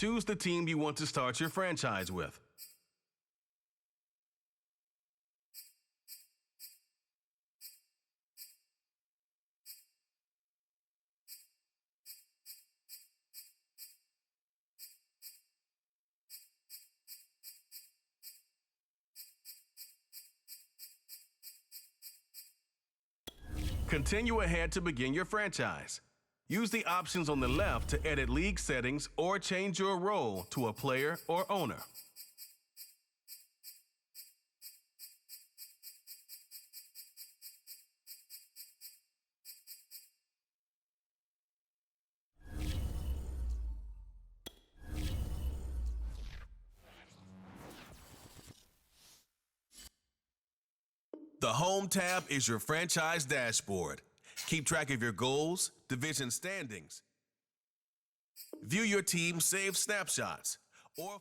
Choose the team you want to start your franchise with. Continue ahead to begin your franchise. Use the options on the left to edit league settings or change your role to a player or owner. The Home tab is your franchise dashboard. Keep track of your goals, division standings, view your team's saved snapshots, or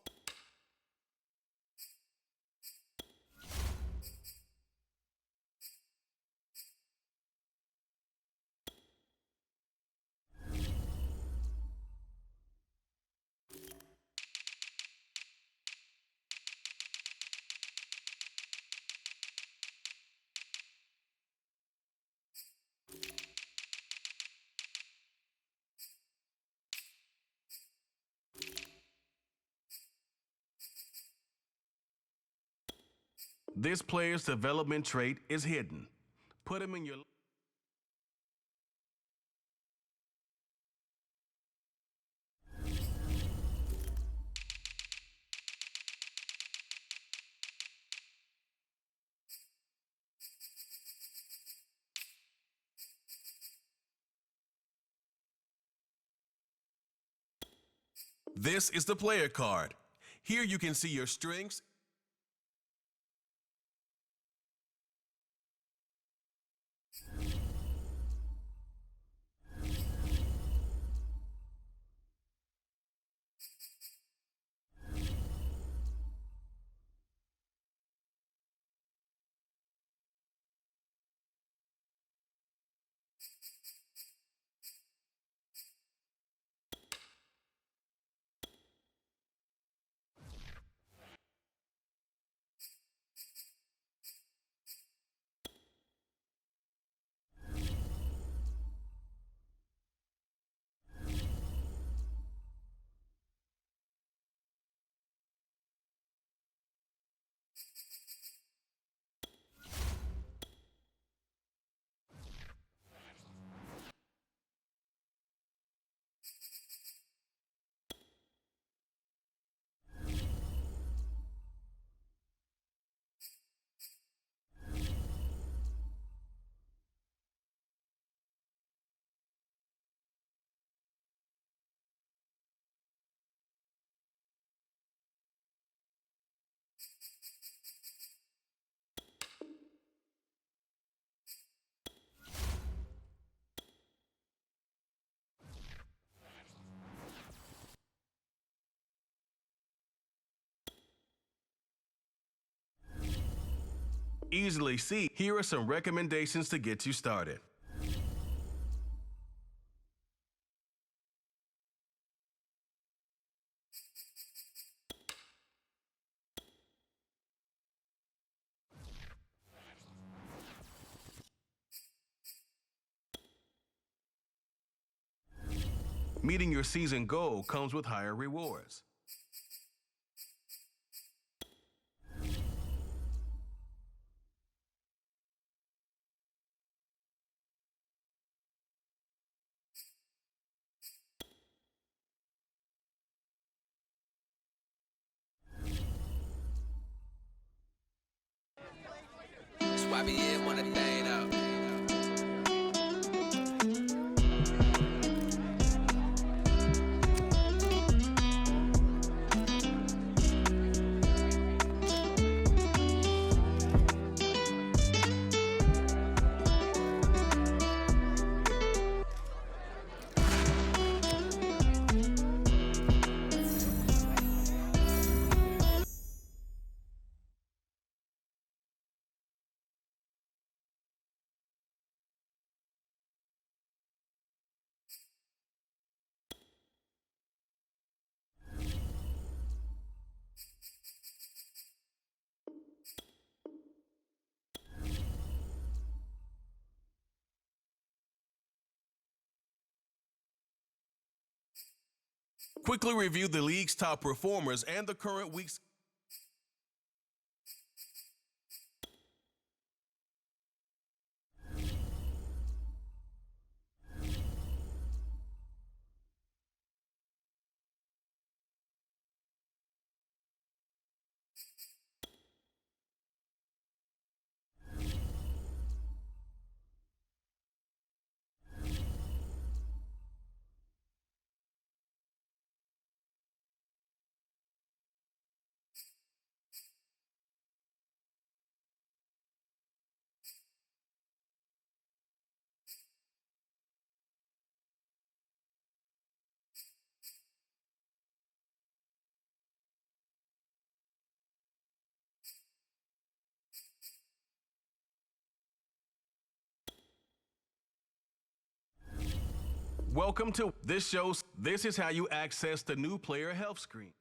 this player's development trait is hidden. Put him in your This is the player card. Here you can see your strengths easily see. Here are some recommendations to get you started. Meeting your season goal comes with higher rewards. Swap me in, wanna thing up. Quickly review the league's top performers and the current week's. Welcome to this shows. This is how you access the new player health screen.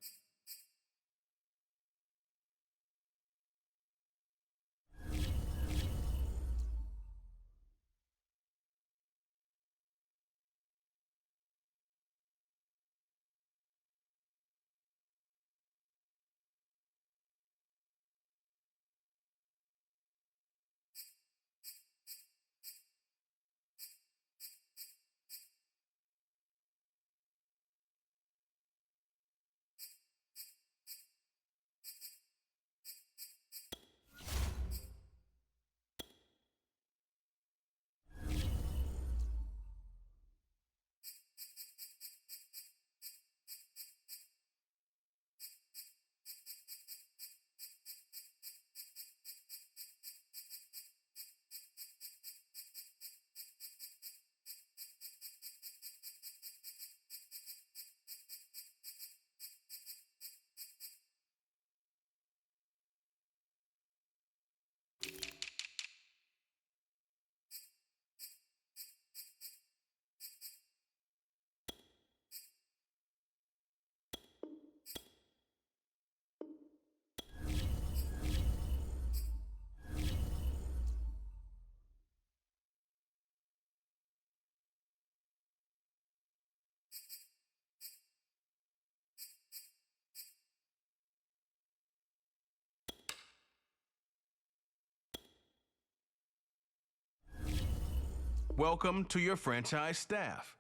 Welcome to your franchise staff.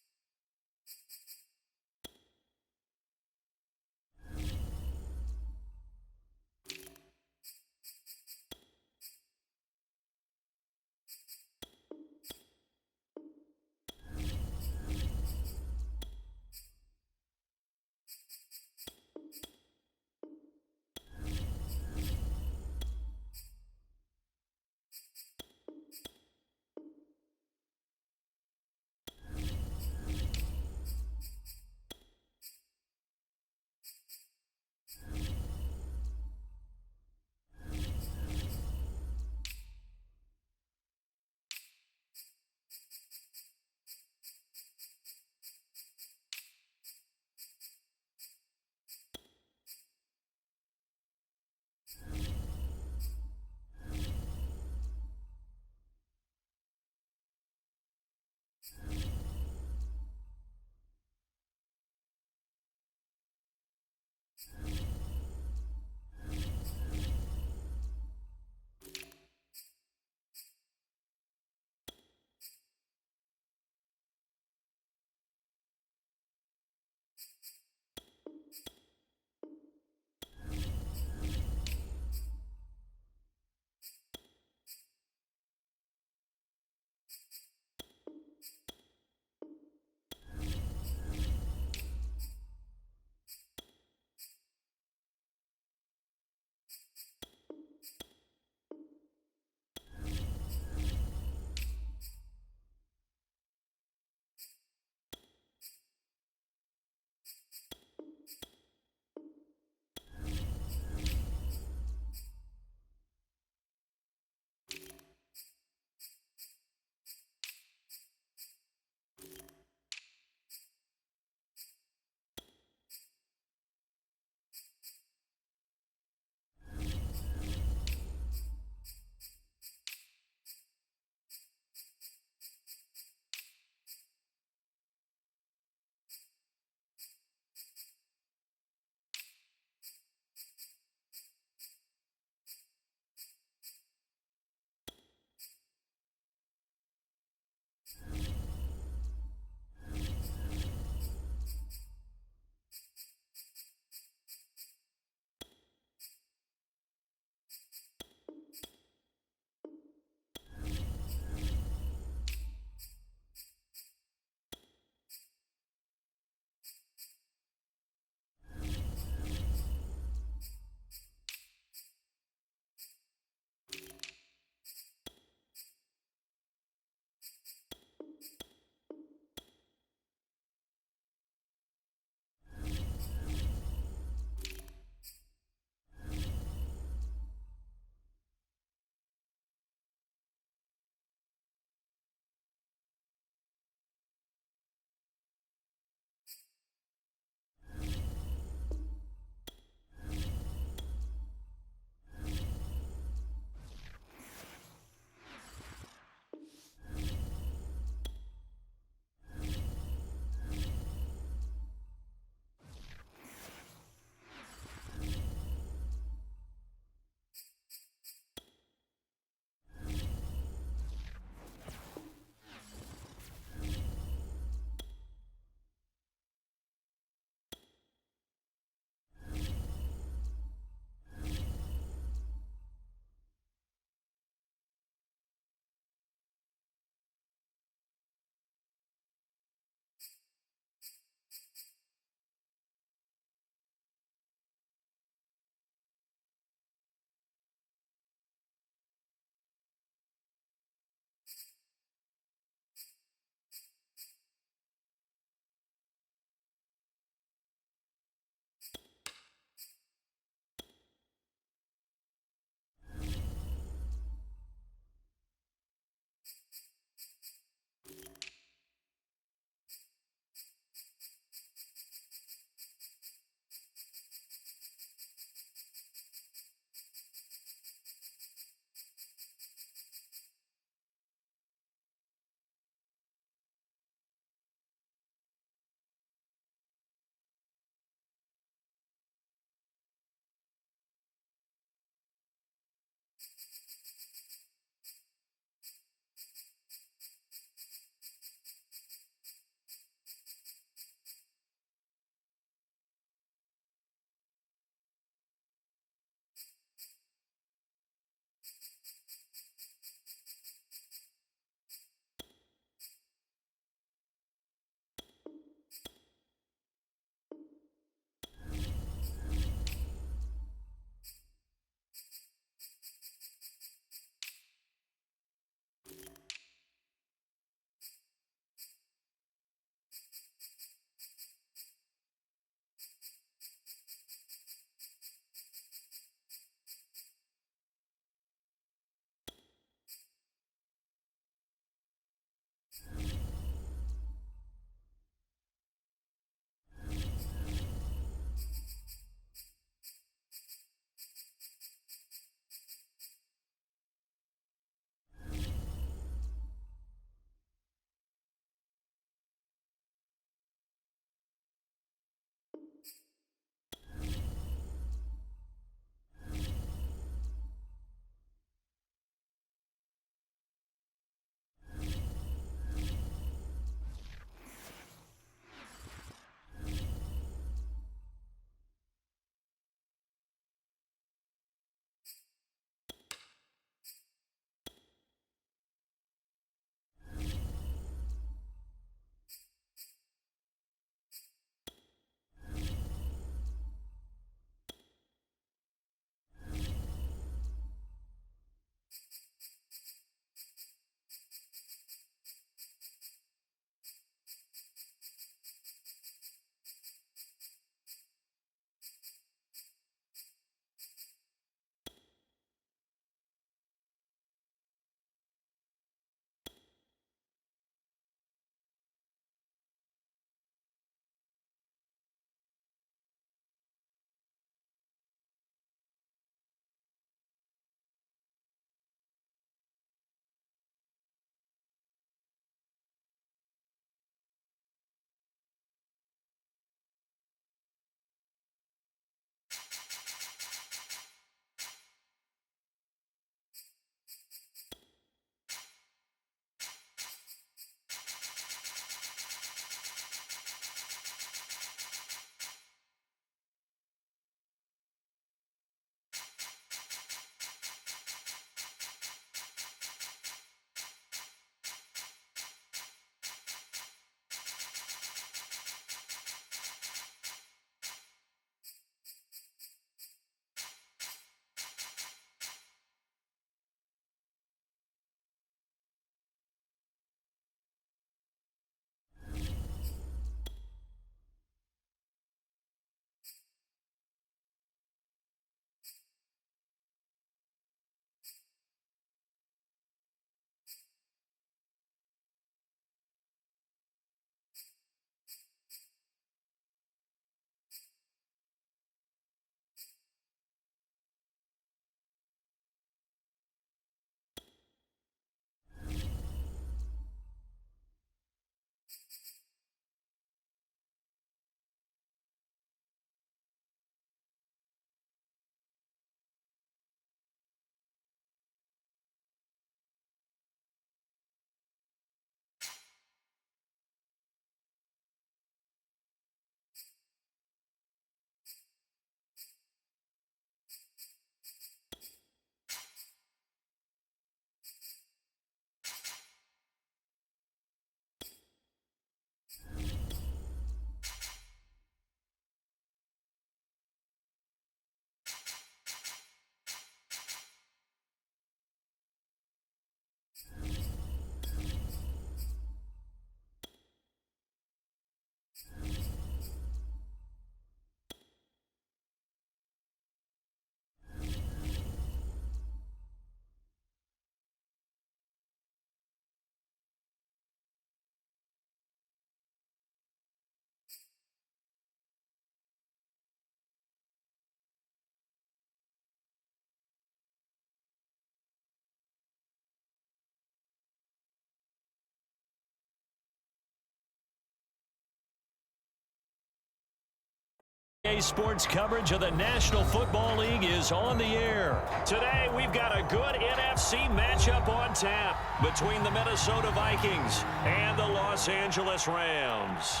Sports coverage of the National Football League is on the air. Today, we've got a good NFC matchup on tap between the Minnesota Vikings and the Los Angeles Rams.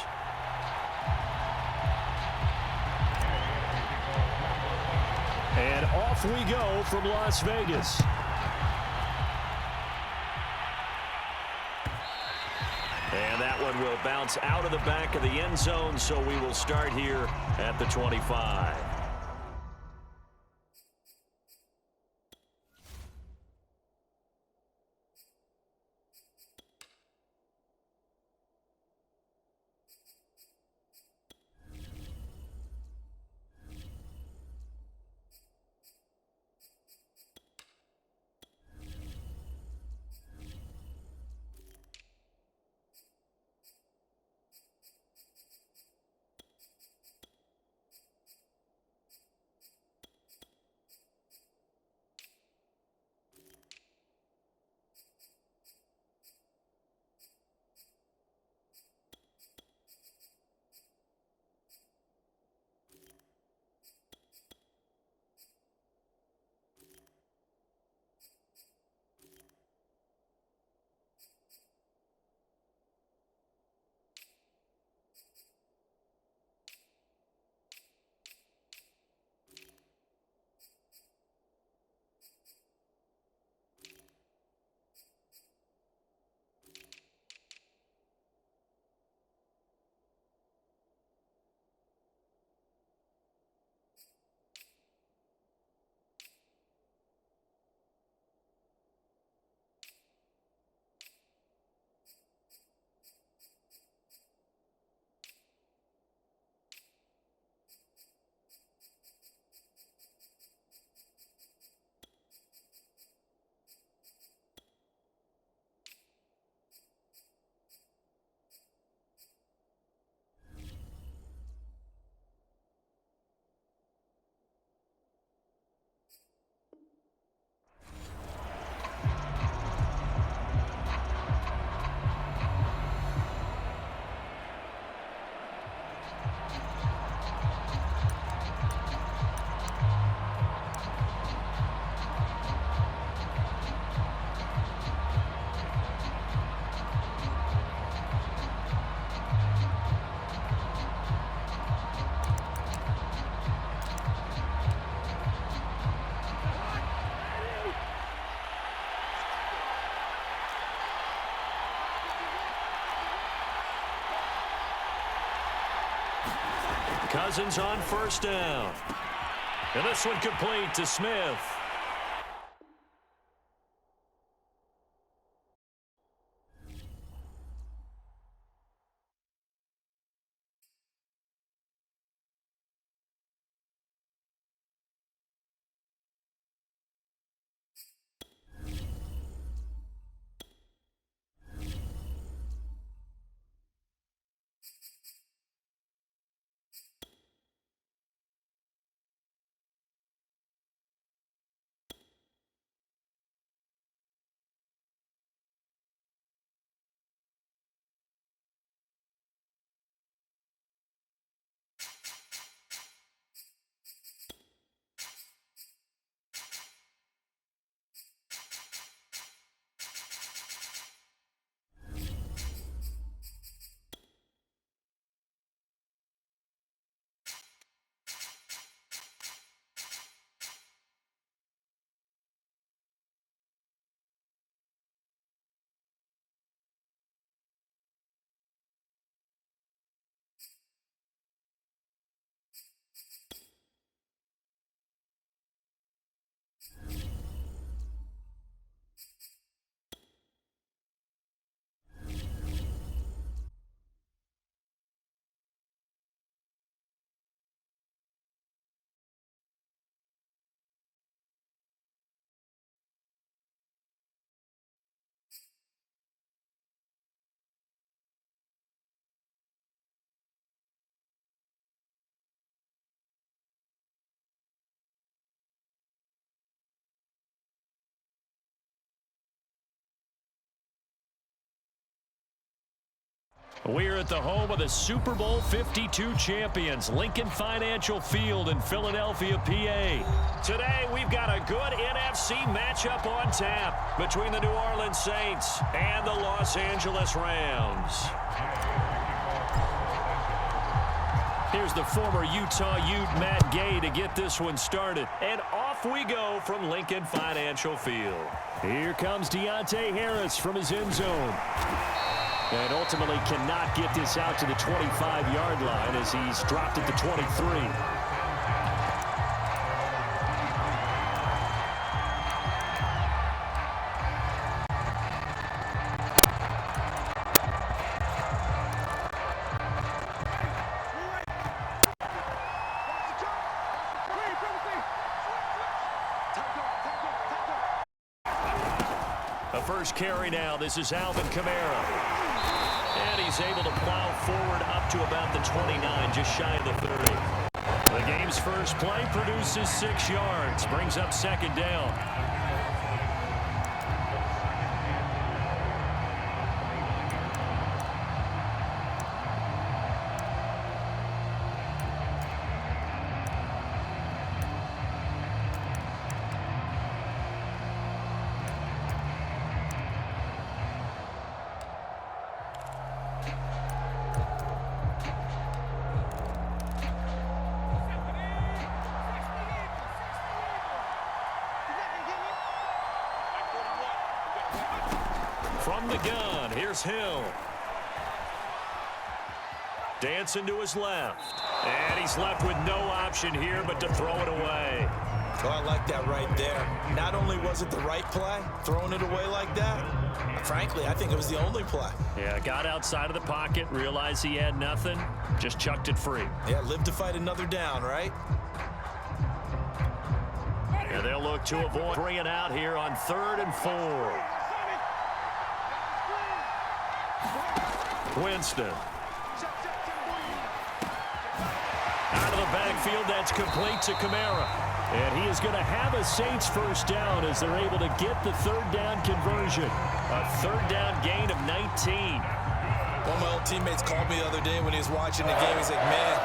And off we go from Las Vegas. And that one will bounce out of the back of the end zone, so we will start here at the 25. Cousins on first down. And this one complete to Smith. We're at the home of the Super Bowl 52 champions, Lincoln Financial Field in Philadelphia, PA. Today, we've got a good NFC matchup on tap between the New Orleans Saints and the Los Angeles Rams. Here's the former Utah Ute Matt Gay to get this one started. And off we go from Lincoln Financial Field. Here comes Deontay Harris from his end zone. And ultimately cannot get this out to the 25-yard line as he's dropped at the 23. The first carry now. This is Alvin Kamara. And he's able to plow forward up to about the 29, just shy of the 30. The game's first play produces 6 yards, brings up second down. From the gun, here's Hill. Dancing to his left. And he's left with no option here but to throw it away. Oh, I like that right there. Not only was it the right play, throwing it away like that, frankly, I think it was the only play. Yeah, got outside of the pocket, realized he had nothing, just chucked it free. Yeah, live to fight another down, right? And they'll look to avoid bringing out here on 3rd and 4. Winston. Out of the backfield, that's complete to Kamara. And he is going to have a Saints first down as they're able to get the 3rd down conversion. A 3rd down gain of 19. One of my old teammates called me the other day when he was watching the game. He's like, man,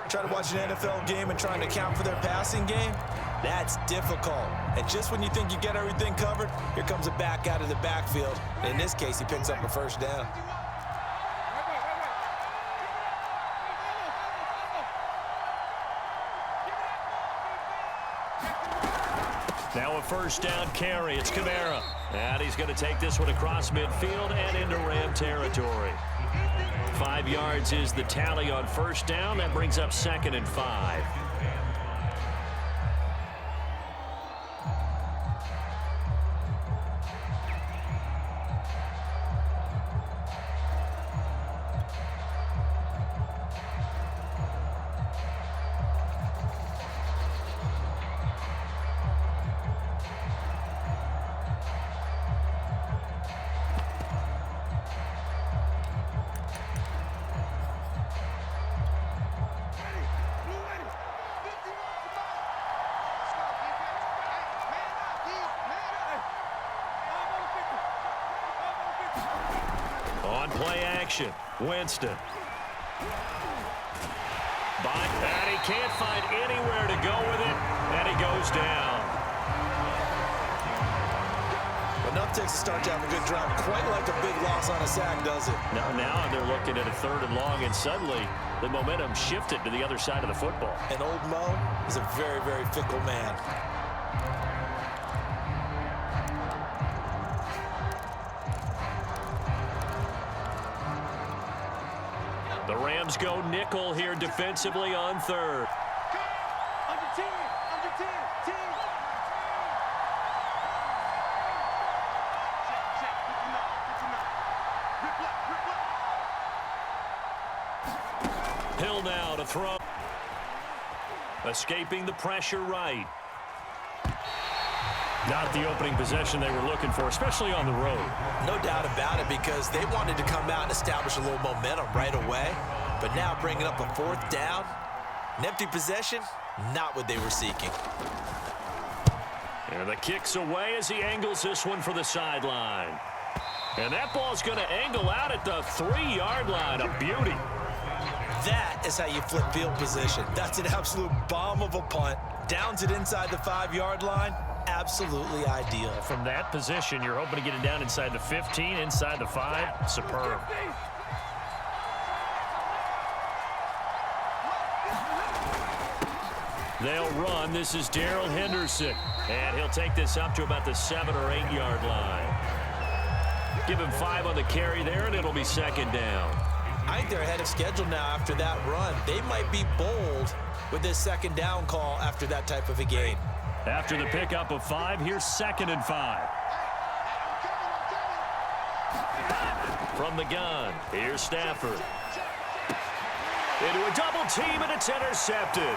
trying to watch an NFL game and trying to account for their passing game, that's difficult. And just when you think you get everything covered, here comes a back out of the backfield. And in this case, he picks up a first down. Now a first down carry. It's Kamara. And he's going to take this one across midfield and into Ram territory. 5 yards is the tally on first down. That brings up 2nd and 5. On play action, Winston. And he can't find anywhere to go with it, and he goes down. Enough takes to start to have a good drive. Quite like a big loss on a sack, does it? Now they're looking at a 3rd and long, and suddenly the momentum shifted to the other side of the football. And old Mo is a very, very fickle man. The Rams go nickel here defensively on 3rd. Hill now to throw. Escaping the pressure right. Not the opening possession they were looking for, especially on the road. No doubt about it, because they wanted to come out and establish a little momentum right away. But now bringing up a 4th down, an empty possession, not what they were seeking. And the kick's away as he angles this one for the sideline. And that ball's going to angle out at the 3-yard line. A beauty. That is how you flip field position. That's an absolute bomb of a punt. Downs it inside the 5-yard line. Absolutely ideal. From that position, you're hoping to get it down inside the 15, inside the 5. Superb. They'll run. This is Darrell Henderson. And he'll take this up to about the 7 or 8-yard line. Give him 5 on the carry there, and it'll be second down. I think they're ahead of schedule now after that run. They might be bold with this second down call after that type of a gain. After the pickup of 5, here's 2nd and 5. From the gun, here's Stafford. Into a double team, and it's intercepted.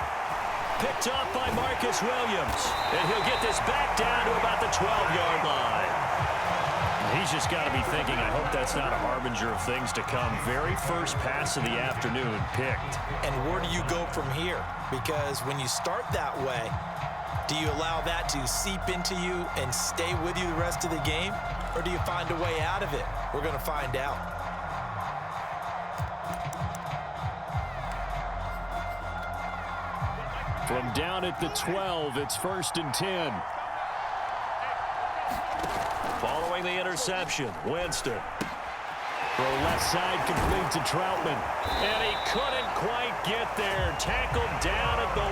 Picked up by Marcus Williams. And he'll get this back down to about the 12-yard line. He's just got to be thinking, I hope that's not a harbinger of things to come. Very first pass of the afternoon picked. And where do you go from here? Because when you start that way, do you allow that to seep into you and stay with you the rest of the game? Or do you find a way out of it? We're going to find out. From down at the 12, it's 1st and 10. Following the interception, Winston. Throw left side complete to Troutman. And he couldn't quite get there. Tackled down at the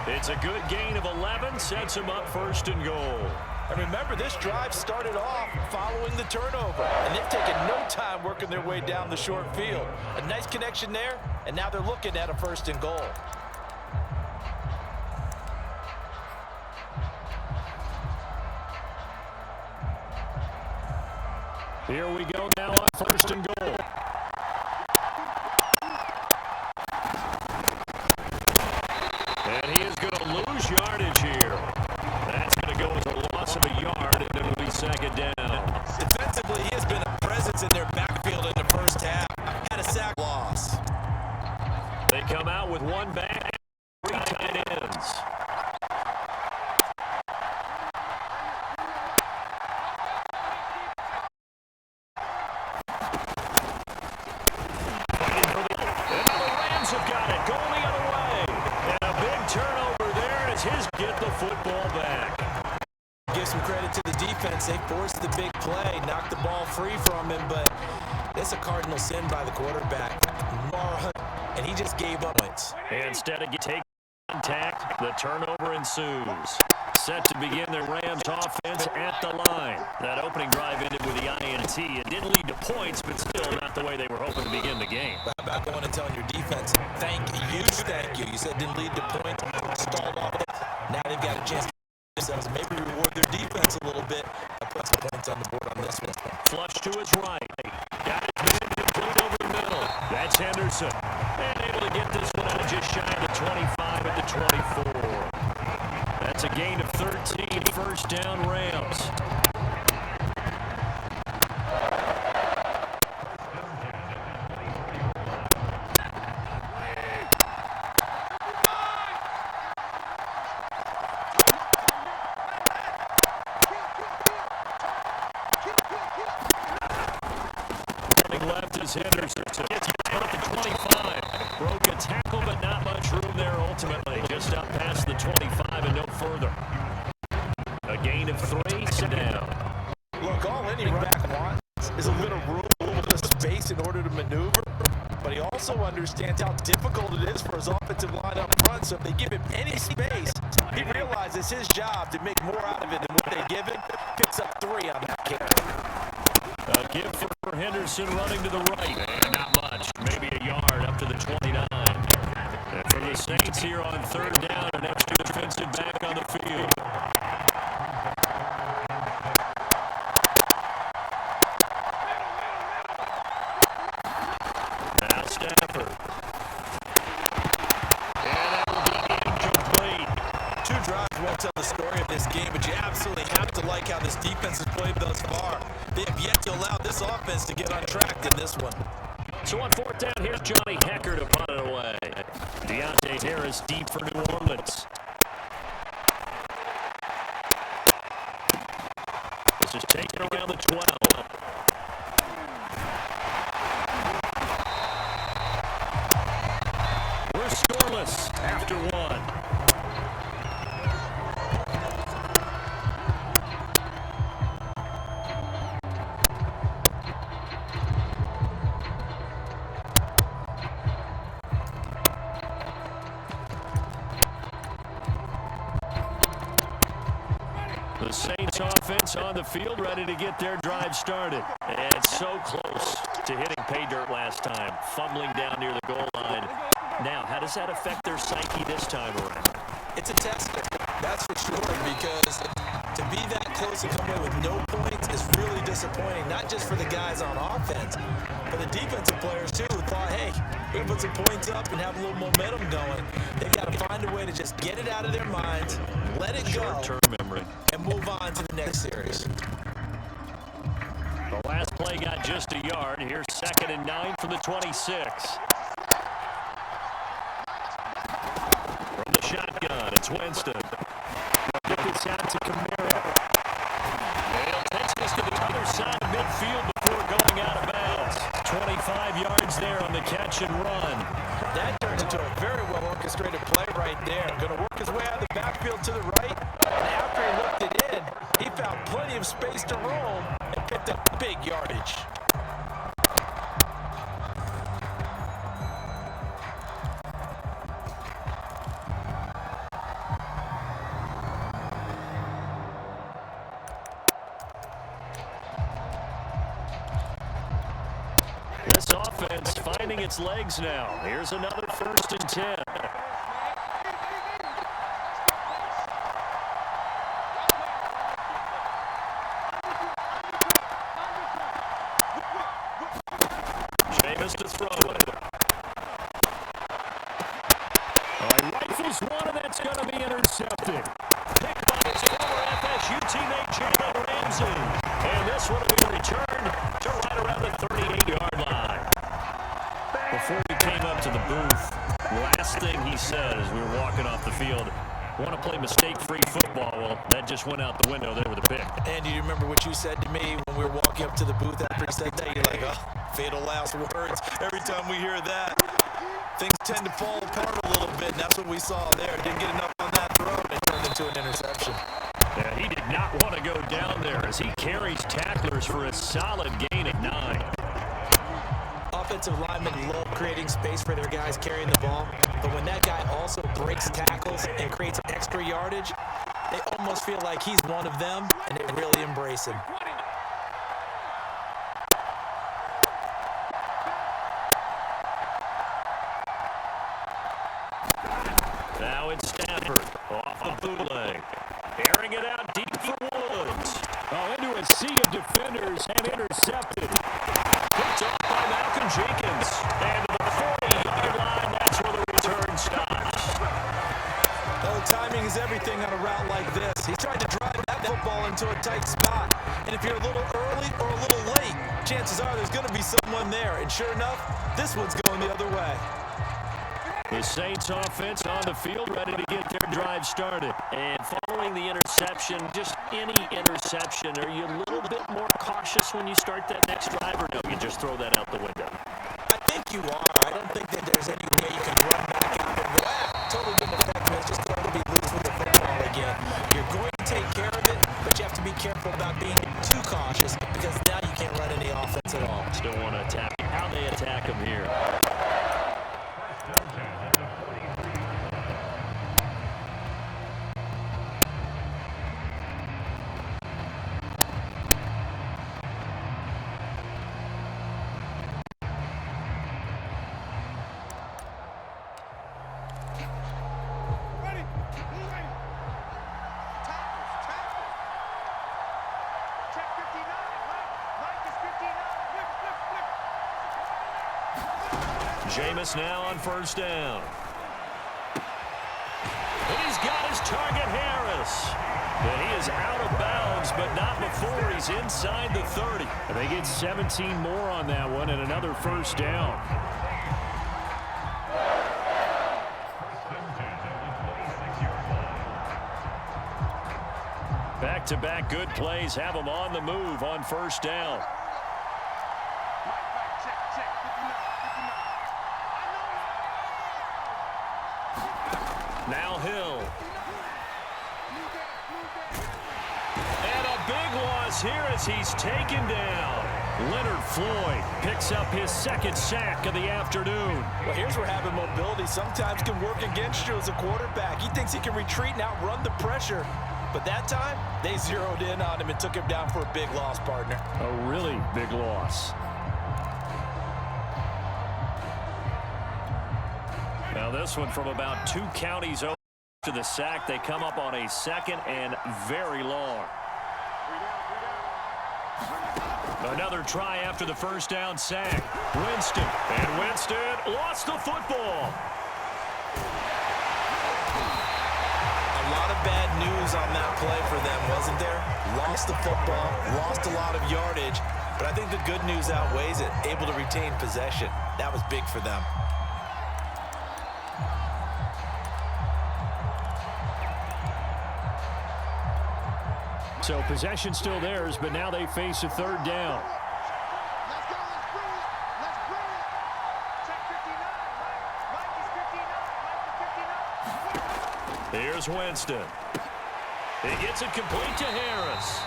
1. It's a good gain of 11. Sets him up 1st and goal. And remember, this drive started off following the turnover. And they've taken no time working their way down the short field. A nice connection there, and now they're looking at a 1st and goal. Here we go now on 1st and goal. And he is going to lose yardage here. That's going to go as a loss of a yard, and it'll be 2nd down. Defensively, he has been a presence in their backfield in the first half. Had a sack loss. They come out with 1 back, 3 tight ends. They forced the big play, knocked the ball free from him, but it's a cardinal sin by the quarterback. And he just gave up points. Instead of taking contact, the turnover ensues. Set to begin the Rams offense at the line. That opening drive ended with the INT. It didn't lead to points, but still not the way they were hoping to begin the game. How about going and telling your defense, thank you. You said didn't lead to points, stalled off it. Now they've got a chance to themselves, maybe reward their defense a little bit. Put some points on the board on this one. Flush to his right. Got his man complete over the middle. That's Henderson. And able to get this one out just shy of the 25 at the 24. That's a gain of 13. 1st down Rams. Henderson gets down at the 25. Broke a tackle, but not much room there ultimately. Just up past the 25 and no further. A gain of 3, sit down. Look, all any running back wants is a little room, a little bit of space in order to maneuver. But he also understands how difficult it is for his offensive line up front. So if they give him any space, he realizes his job to make more out of it than what they give him. Picks up 3 on that carry. A give for Henderson running to the right. And not much. Maybe a yard up to the 29. And for the Saints here on 3rd down, an extra defensive back on the field. Now Stafford. And that will be incomplete. 2 drives won't tell the story of this game, but you absolutely have to like how this defense has played thus far. They have yet to allow this offense to get on track in this one. So on 4th down, here's Johnny Hecker to punt it away. Deontay Harris deep for New Orleans. This is taken around the 12. We're scoreless after one. The Saints offense on the field, ready to get their drive started. And so close to hitting pay dirt last time, fumbling down near the goal line. Now, how does that affect their psyche this time around? It's a test, that's for sure, because to be that close and come away with no points is really disappointing, not just for the guys on offense, but the defensive players too, who thought, hey, we can put some points up and have a little momentum going. They've got to find a way to just get it out of their minds, let it go, Short-term memory, and move on to the next series. The last play got just a yard. Here's 2nd and 9 from the 26. From the shotgun, it's Winston. Get this out to Kamara. They'll take this to the other side of midfield before going out of bounds. 25 yards there on the catch and run. That turns into a very well-orchestrated play right there. Going to work his way out of the backfield to the right, and after he looked it in, he found plenty of space to roam and picked up big yardage. This offense finding its legs now. Here's another 1st and 10. Jameis to throw it. He rifles one, and that's going to be intercepted. Picked by his former FSU teammate, Jalen Ramsey. And this one will be returned to right around the 38-yard line. Before we came up to the booth, last thing he said as we were walking off the field, want to play mistake-free football. Well, that just went out the window there with a pick. And do you remember what you said to me when we were walking up to the booth after he said that? You're like, oh, fatal last words. Every time we hear that, things tend to fall apart a little bit, and that's what we saw there. Didn't get enough on that throw, and it turned into an interception. Yeah, he did not want to go down there as he carries tacklers for a solid gain at 9. Offensive linemen love creating space for their guys carrying the ball, but when that guy also breaks tackles and creates extra yardage, they almost feel like he's one of them, and they really embrace him. Now it's Stafford off the bootleg. Airing it out deep for Woods. Oh, into a sea of defenders and intercepted. Picked off by Malcolm Jenkins. And to the 40-yard line, that's where the return stops. Oh, timing is everything on a route like this. He's trying to drive that football into a tight spot. And if you're a little early or a little late, chances are there's going to be someone there. And sure enough, this one's going the other way. The Saints offense on the field, ready to get their drive started. And following the interception, just any interception, are you a little bit more cautious when you start that next drive, or no, you just throw that out the window? I think you are. I don't think that there's any way you can run back out and go, totally didn't affect me. It's just going to be loose with the football again. You're going to take care of it, but you have to be careful about being too cautious because now you can't run any offense at all. Still want to attack. How they attack him here. Jameis now on 1st down. He's got his target, Harris. And he is out of bounds, but not before he's inside the 30. And they get 17 more on that one and another 1st down. Back Back-to-back good plays have them on the move on first down. Now Hill. And a big loss here as he's taken down. Leonard Floyd picks up his second sack of the afternoon. Well, here's where having mobility sometimes can work against you as a quarterback. He thinks he can retreat and outrun the pressure. But that time, they zeroed in on him and took him down for a big loss, partner. A really big loss. Now this one from about 2 counties over to the sack. They come up on a second and very long. Another try after the first down sack. Winston. And Winston lost the football. A lot of bad news on that play for them, wasn't there? Lost the football, lost a lot of yardage, but I think the good news outweighs it. Able to retain possession. That was big for them. So possession still theirs, but now they face a third down. Here's Winston. He gets it complete to Harris.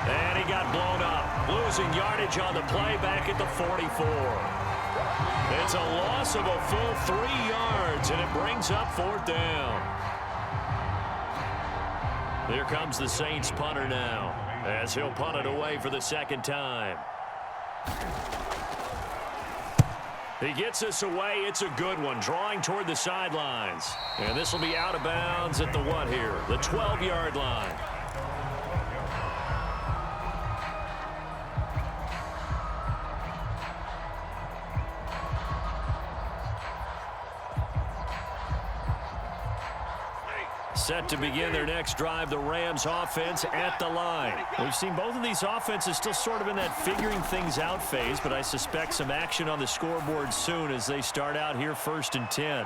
And he got blown up, losing yardage on the play back at the 44. It's a loss of a full 3 yards, and it brings up fourth down. Here comes the Saints punter now, as he'll punt it away for the second time. He gets this away. It's a good one, drawing toward the sidelines. And this will be out of bounds at the what here? The 12-yard line. Set to begin their next drive, the Rams offense at the line. We've seen both of these offenses still sort of in that figuring things out phase, but I suspect some action on the scoreboard soon as they start out here 1st and 10.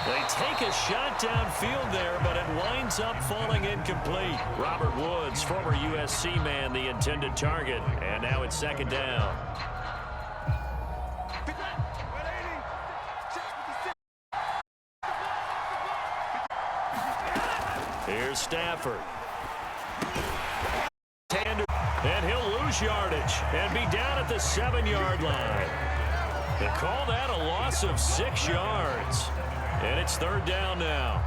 They take a shot downfield there, but it winds up falling incomplete. Robert Woods, former USC man, the intended target, and now it's second down. Here's Stafford. And he'll lose yardage and be down at the 7-yard line. They call that a loss of 6 yards. And it's third down now.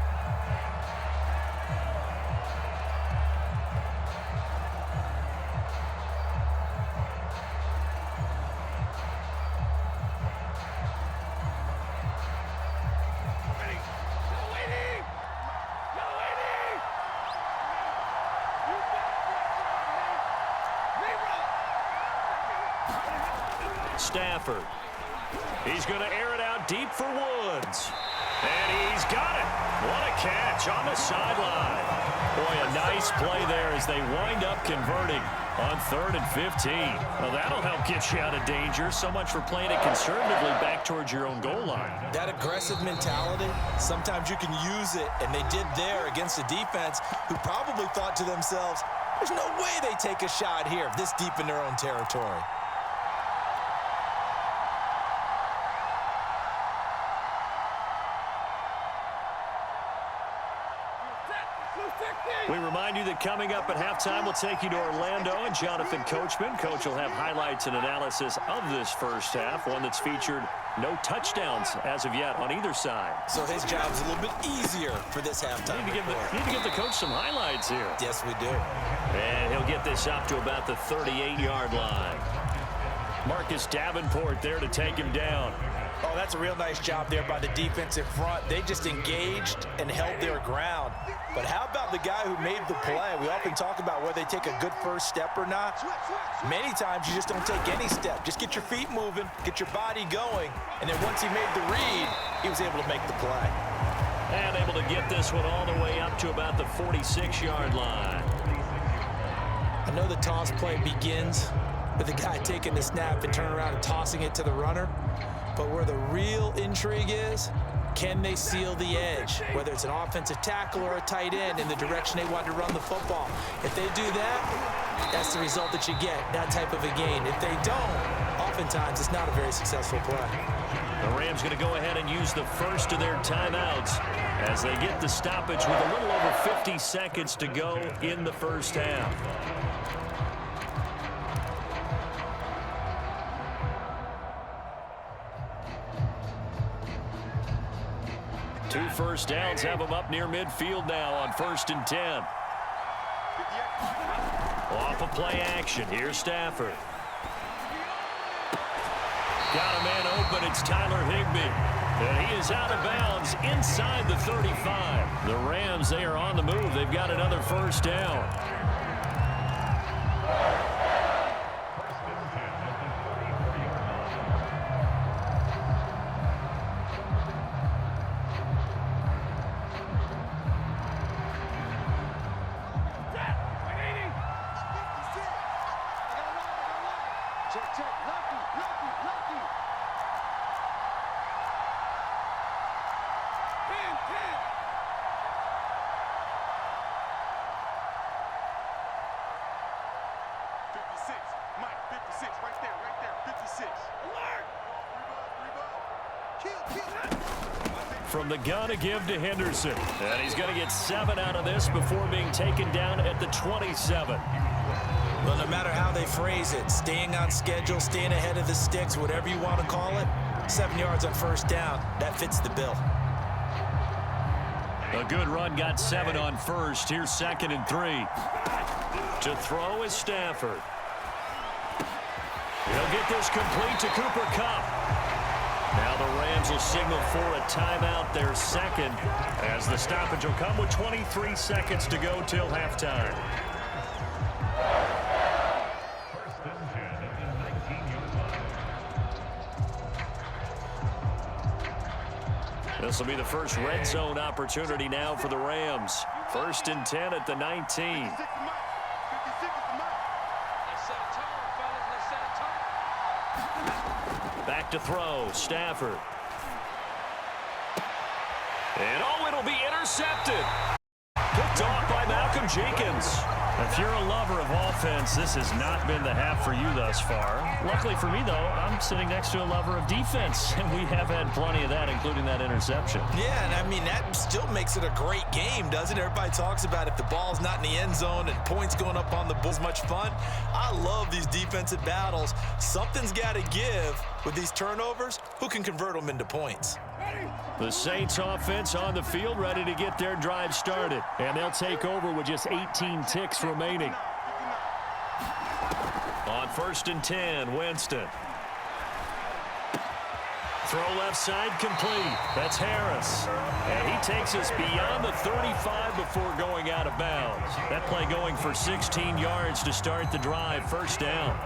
Stafford. He's going to air it out deep for Woods. And he's got it. What a catch on the sideline. Boy, a nice play there as they wind up converting on 3rd and 15. Well, that'll help get you out of danger. So much for playing it conservatively back towards your own goal line. That aggressive mentality, sometimes you can use it, and they did there against a defense who probably thought to themselves, there's no way they take a shot here this deep in their own territory. We remind you that coming up at halftime, we'll take you to Orlando and Jonathan Coachman. Coach will have highlights and analysis of this first half, one that's featured no touchdowns as of yet on either side. So his job's a little bit easier for this halftime. Need to give the coach some highlights here. Yes, we do. And he'll get this up to about the 38-yard line. Marcus Davenport there to take him down. Oh, that's a real nice job there by the defensive front. They just engaged and held their ground. But how about the guy who made the play? We often talk about whether they take a good first step or not. Many times you just don't take any step. Just get your feet moving, get your body going, and then once he made the read, he was able to make the play. And able to get this one all the way up to about the 46-yard line. I know the toss play begins with the guy taking the snap and turning around and tossing it to the runner. But where the real intrigue is Can they seal the edge, whether it's an offensive tackle or a tight end in the direction they want to run the football? If they do that, that's the result that you get, that type of a gain. If they don't, oftentimes it's not a very successful play. The Rams going to go ahead and use the first of their timeouts as they get the stoppage with a little over 50 seconds to go in the first half. Two first downs have them up near midfield now on 1st and 10. Off of play action. Here's Stafford. Got a man open. It's Tyler Higbee. And he is out of bounds inside the 35. The Rams, they are on the move. They've got another first down. From the gun, a give to Henderson. And he's going to get 7 out of this before being taken down at the 27. Well, no matter how they phrase it, staying on schedule, staying ahead of the sticks, whatever you want to call it, 7 yards on first down, that fits the bill. A good run got 7 on first. Here's 2nd and 3. To throw is Stafford. He'll get this complete to Cooper Kupp. Now the Rams will signal for a timeout, their second, as the stoppage will come with 23 seconds to go till halftime. This will be the first red zone opportunity now for the Rams. 1st and 10 at the 19. Back to throw, Stafford. And oh, it'll be intercepted. Picked off by Malcolm Jenkins. If you're a lover of offense, this has not been the half for you thus far. Luckily for me, though, I'm sitting next to a lover of defense, and we have had plenty of that, including that interception. Yeah, and I mean, that still makes it a great game, doesn't it? Everybody talks about if the ball's not in the end zone and points going up on the board is much fun. I love these defensive battles. Something's got to give with these turnovers. Who can convert them into points? The Saints offense on the field, ready to get their drive started. And they'll take over with just 18 ticks remaining. On 1st and 10, Winston. Throw left side complete. That's Harris. And he takes us beyond the 35 before going out of bounds. That play going for 16 yards to start the drive. 1st down.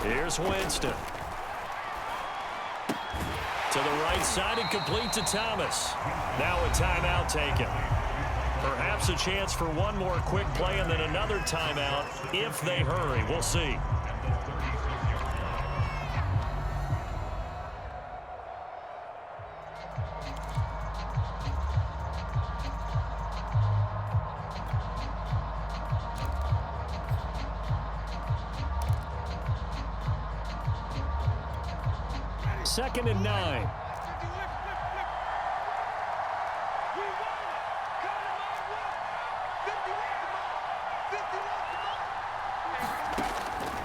Here's Winston. To the right side and complete to Thomas. Now a timeout taken. Perhaps a chance for one more quick play and then another timeout if they hurry. We'll see. Second and 9.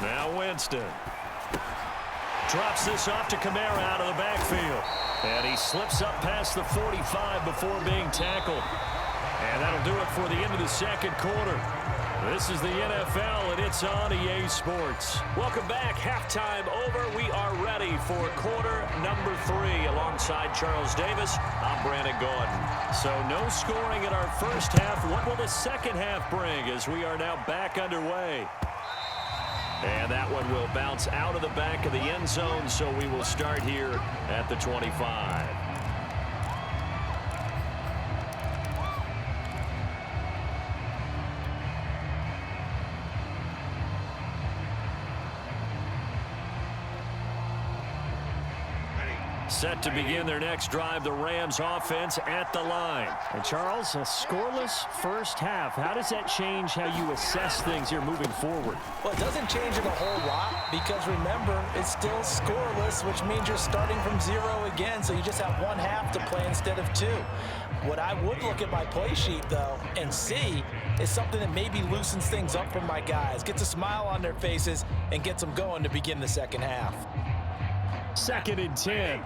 Now Winston. Drops this off to Kamara out of the backfield. And he slips up past the 45 before being tackled. And that'll do it for the end of the second quarter. This is the NFL, and it's on EA Sports. Welcome back. Halftime over. We are ready for quarter number 3. Alongside Charles Davis, I'm Brandon Gordon. So no scoring in our first half. What will the second half bring as we are now back underway? And that one will bounce out of the back of the end zone, so we will start here at the 25. Set to begin their next drive, the Rams offense at the line. And Charles, a scoreless first half. How does that change how you assess things here moving forward? Well, it doesn't change it a whole lot because remember, it's still scoreless, which means you're starting from 0 again, so you just have one half to play instead of 2. What I would look at my play sheet, though, and see is something that maybe loosens things up for my guys, gets a smile on their faces, and gets them going to begin the second half. 2nd and 10.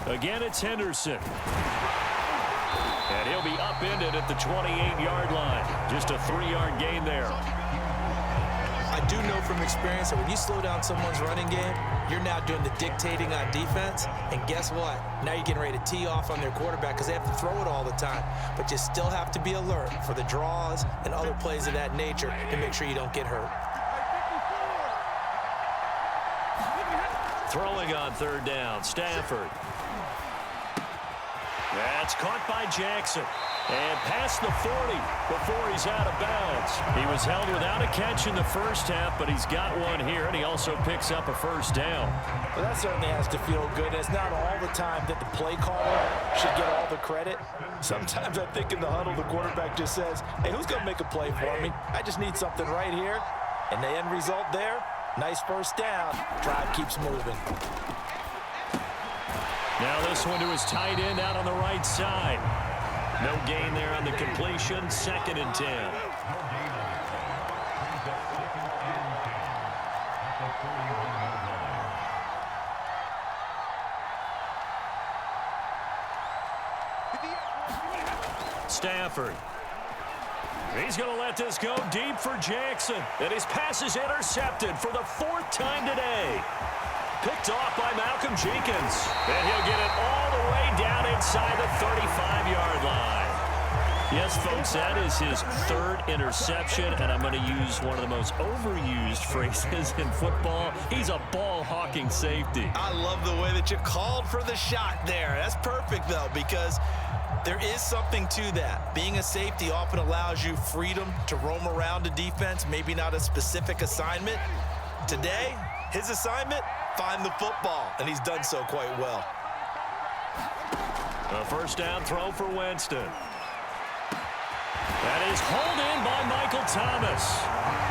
Again, it's Henderson. And he'll be upended at the 28-yard line. Just a 3-yard gain there. I do know from experience that when you slow down someone's running game, you're now doing the dictating on defense. And guess what? Now you're getting ready to tee off on their quarterback because they have to throw it all the time. But you still have to be alert for the draws and other plays of that nature to make sure you don't get hurt. Throwing on 3rd down, Stafford. That's caught by Jackson. And past the 40 before he's out of bounds. He was held without a catch in the first half, but he's got one here, and he also picks up a first down. Well, that certainly has to feel good. It's not all the time that the play caller should get all the credit. Sometimes I think in the huddle, the quarterback just says, hey, who's going to make a play for me? I just need something right here. And the end result there, nice first down. Drive keeps moving. Now this one to his tight end out on the right side. No gain there on the completion. 2nd and 10. Stafford. He's going to let this go deep for Jackson. And his pass is intercepted for the 4th time today. Picked off by Malcolm Jenkins. And he'll get it all the way down inside the 35-yard line. Yes, folks, that is his 3rd interception, and I'm going to use one of the most overused phrases in football. He's a ball-hawking safety. I love the way that you called for the shot there. That's perfect, though, because there is something to that. Being a safety often allows you freedom to roam around a defense, maybe not a specific assignment. Today, his assignment, find the football, and he's done so quite well. A first down throw for Winston. That is hauled in by Michael Thomas.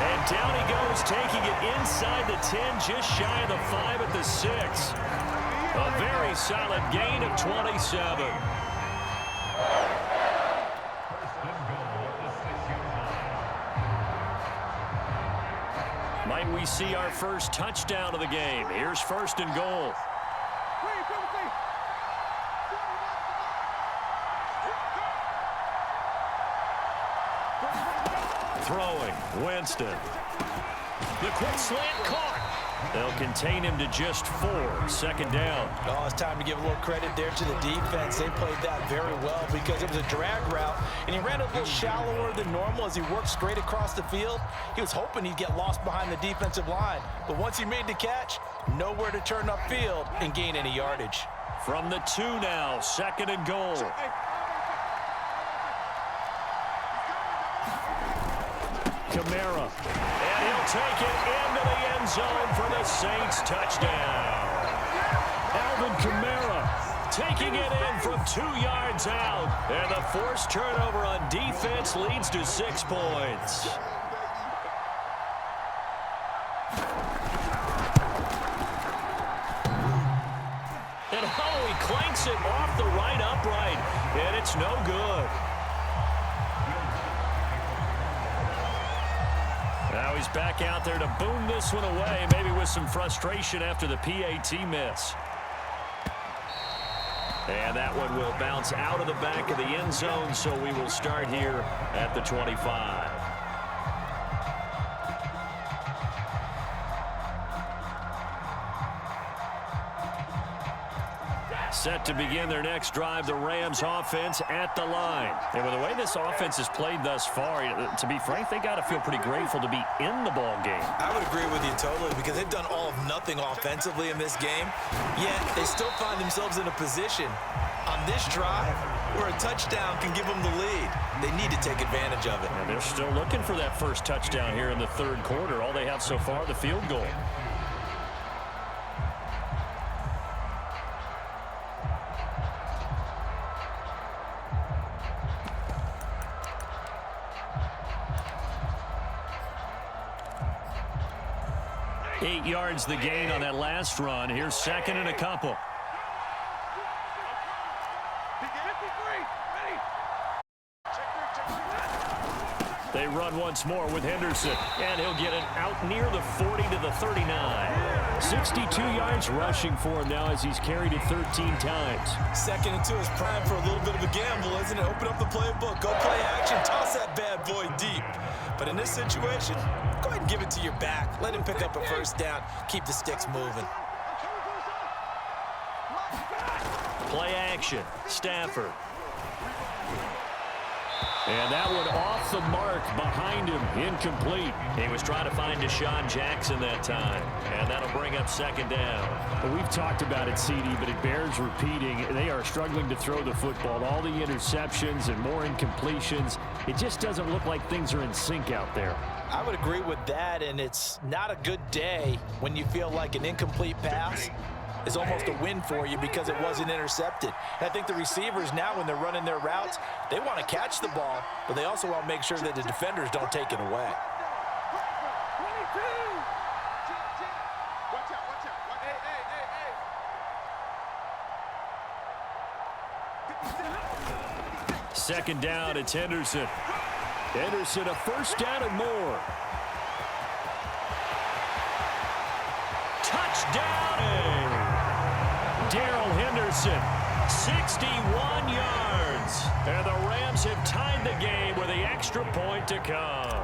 And down he goes, taking it inside the 10, just shy of the 5 at the 6. A very solid gain of 27. Might we see our first touchdown of the game? Here's 1st and goal. Throwing, Winston. The quick slant caught. They'll contain him to just 4. 2nd down. Oh, it's time to give a little credit there to the defense. They played that very well because it was a drag route, and he ran a little shallower than normal as he worked straight across the field. He was hoping he'd get lost behind the defensive line, but once he made the catch, nowhere to turn upfield and gain any yardage. From the 2 now, 2nd and goal. Kamara. And he'll take it into the end zone for the Saints touchdown. Alvin Kamara taking it in from 2 yards out. And the forced turnover on defense leads to 6 points. And he clanks it off the right upright. And it's no good. Now he's back out there to boom this one away, maybe with some frustration after the PAT miss. And that one will bounce out of the back of the end zone, so we will start here at the 25. Set to begin their next drive, the Rams offense at the line. And with the way this offense has played thus far, to be frank, they got to feel pretty grateful to be in the ball game. I would agree with you totally because they've done all of nothing offensively in this game, yet they still find themselves in a position on this drive where a touchdown can give them the lead. They need to take advantage of it. And they're still looking for that first touchdown here in the third quarter. All they have so far, the field goal. Eight yards the gain on that last run. Here's second and a couple. They run once more with Henderson, and he'll get it out near the 40 to the 39. 62 yards rushing for him now as he's carried it 13 times. Second and 2 is prime for a little bit of a gamble, isn't it? Open up the playbook, go play action, toss that bad boy deep. But in this situation, go ahead and give it to your back. Let him pick up a first down. Keep the sticks moving. Play action. Stafford. And that one off the mark behind him. Incomplete. He was trying to find Deshaun Jackson that time. And that'll bring up second down. Well, we've talked about it, CD, but it bears repeating. They are struggling to throw the football. All the interceptions and more incompletions. It just doesn't look like things are in sync out there. I would agree with that, and it's not a good day when you feel like an incomplete pass is almost a win for you because it wasn't intercepted. And I think the receivers now, when they're running their routes, they want to catch the ball, but they also want to make sure that the defenders don't take it away. Second down, it's Henderson. Henderson, a first down and more. Touchdown! Darrell Henderson, 61 yards. And the Rams have tied the game with the extra point to come.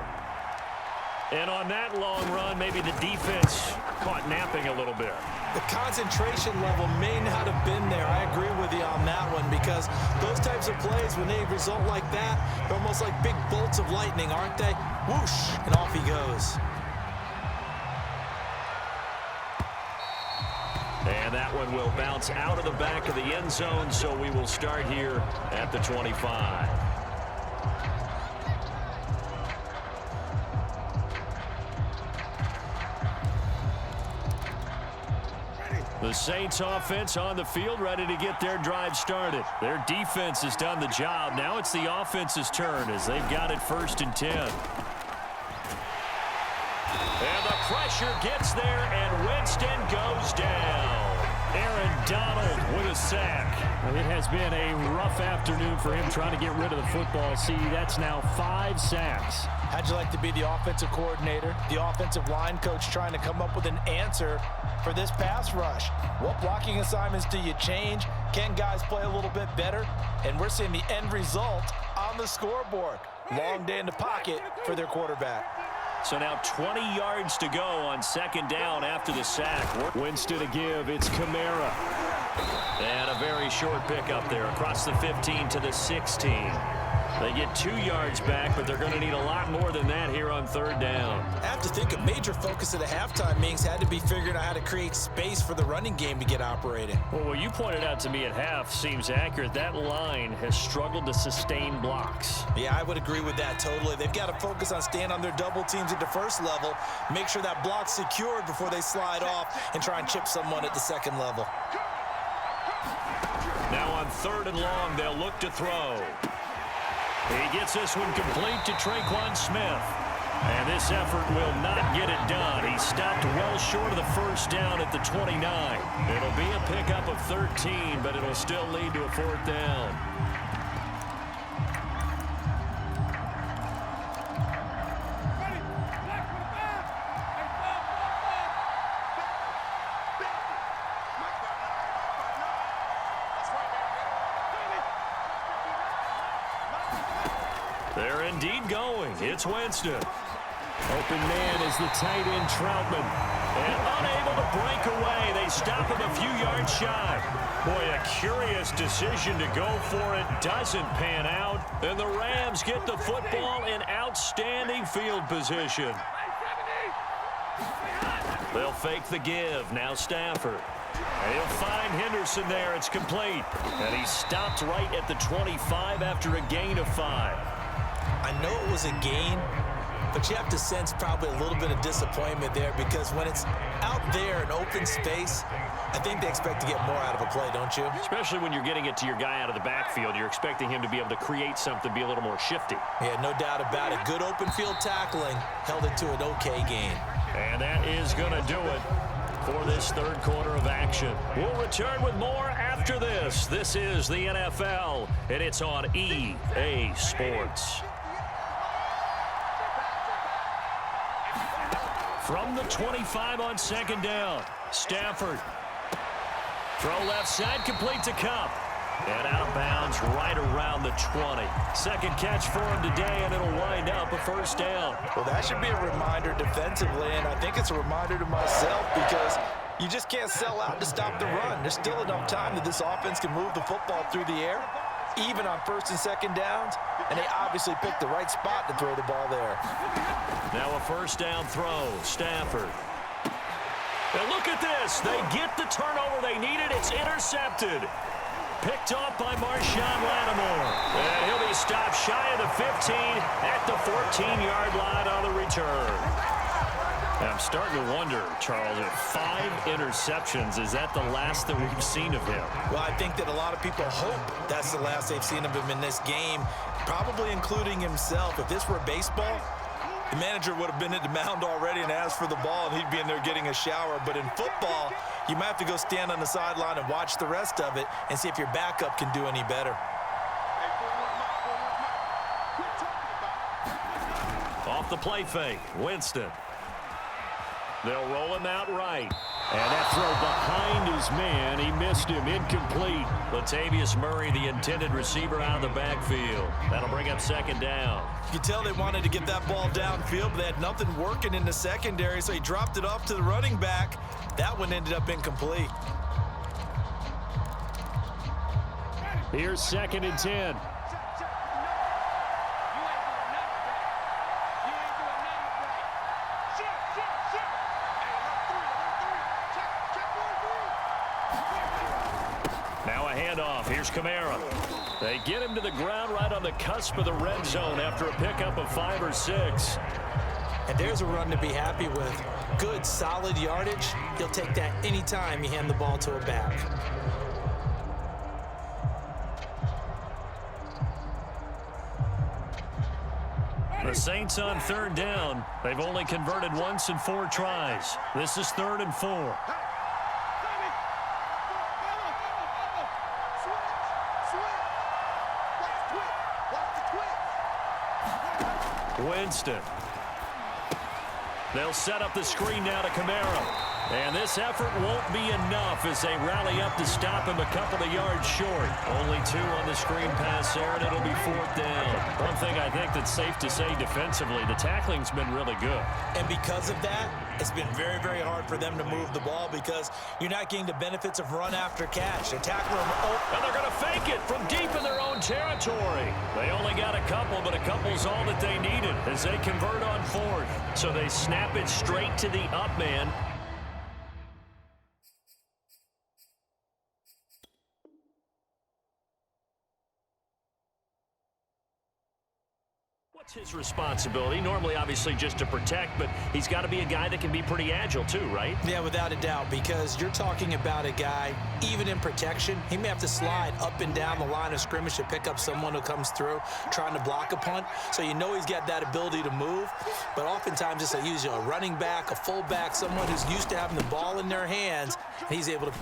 And on that long run, maybe the defense caught napping a little bit. The concentration level may not have been there. I agree with you on that one because those types of plays, when they result like that, they're almost like big bolts of lightning, aren't they? Whoosh, and off he goes. And that one will bounce out of the back of the end zone, so we will start here at the 25. The Saints offense on the field, ready to get their drive started. Their defense has done the job. Now it's the offense's turn as they've got it first and 10. And the pressure gets there, and Winston goes down. Aaron Donald with a sack. It has been a rough afternoon for him trying to get rid of the football. See, that's now 5 sacks. How'd you like to be the offensive coordinator, the offensive line coach trying to come up with an answer for this pass rush? What blocking assignments do you change? Can guys play a little bit better? And we're seeing the end result on the scoreboard. Long day in the pocket for their quarterback. So now 20 yards to go on second down after the sack. Winston to give. It's Kamara. And a very short pickup there across the 15 to the 16. They get 2 yards back, but they're going to need a lot more than that here on third down. I have to think a major focus of the halftime meetings had to be figuring out how to create space for the running game to get operating. Well, what you pointed out to me at half seems accurate. That line has struggled to sustain blocks. Yeah, I would agree with that totally. They've got to focus on staying on their double teams at the first level, make sure that block's secured before they slide off and try and chip someone at the second level. Now on third and long, they'll look to throw. He gets this one complete to Traquan Smith. And this effort will not get it done. He stopped well short of the first down at the 29. It'll be a pickup of 13, but it'll still lead to a fourth down. They're indeed going. It's Winston. Open man is the tight end Troutman. And unable to break away. They stop him a few yards shy. Boy, a curious decision to go for it. Doesn't pan out. And the Rams get the football in outstanding field position. They'll fake the give. Now Stafford. And he'll find Henderson there. It's complete. And he stopped right at the 25 after a gain of 5. I know it was a gain, but you have to sense probably a little bit of disappointment there because when it's out there in open space, I think they expect to get more out of a play, don't you? Especially when you're getting it to your guy out of the backfield. You're expecting him to be able to create something, be a little more shifty. Yeah, no doubt about it. Good open field tackling held it to an okay gain. And that is going to do it for this third quarter of action. We'll return with more after this. This is the NFL, and it's on EA Sports. From the 25 on second down, Stafford. Throw left side, complete to Cup. And out of bounds right around the 20. Second catch for him today, and it'll wind up a first down. Well, that should be a reminder defensively, and I think it's a reminder to myself because you just can't sell out to stop the run. There's still enough time that this offense can move the football through the air, even on first and second downs, and they obviously picked the right spot to throw the ball there. Now a first down throw, Stafford. And look at this. They get the turnover they needed. It's intercepted. Picked off by Marshawn Lattimore. And he'll be stopped shy of the 15 at the 14-yard line on the return. And I'm starting to wonder, Charles, if 5 interceptions, is that the last that we've seen of him? Well, I think that a lot of people hope that's the last they've seen of him in this game, probably including himself. If this were baseball, the manager would have been at the mound already and asked for the ball, and he'd be in there getting a shower. But in football, you might have to go stand on the sideline and watch the rest of it and see if your backup can do any better. Off the play fake, Winston. They'll roll him out right. And that throw behind his man. He missed him. Incomplete. Latavius Murray, the intended receiver, out of the backfield. That'll bring up second down. You can tell they wanted to get that ball downfield, but they had nothing working in the secondary, so he dropped it off to the running back. That one ended up incomplete. Here's second and 10. Now a handoff. Here's Kamara. They get him to the ground right on the cusp of the red zone after a pickup of 5 or 6. And there's a run to be happy with. Good, solid yardage. He'll take that anytime you hand the ball to a back. The Saints on third down. They've only converted once in 4 tries. This is 3rd and 4. Winston. They'll set up the screen now to Kamara. And this effort won't be enough as they rally up to stop him a couple of yards short. Only 2 on the screen pass there, and it'll be 4th down. One thing I think that's safe to say defensively, the tackling's been really good. And because of that, it's been very, very hard for them to move the ball because you're not getting the benefits of run after catch. They're tackling them. And they're going to fake it from deep in their own territory. They only got a couple, but a couple's all that they needed as they convert on 4th. So they snap it straight to the up man. What's his responsibility? Normally, obviously, just to protect, but he's got to be a guy that can be pretty agile too, right? Yeah, without a doubt, because you're talking about a guy, even in protection, he may have to slide up and down the line of scrimmage to pick up someone who comes through trying to block a punt. So you know he's got that ability to move, but oftentimes it's usually a running back, a fullback, someone who's used to having the ball in their hands, and he's able to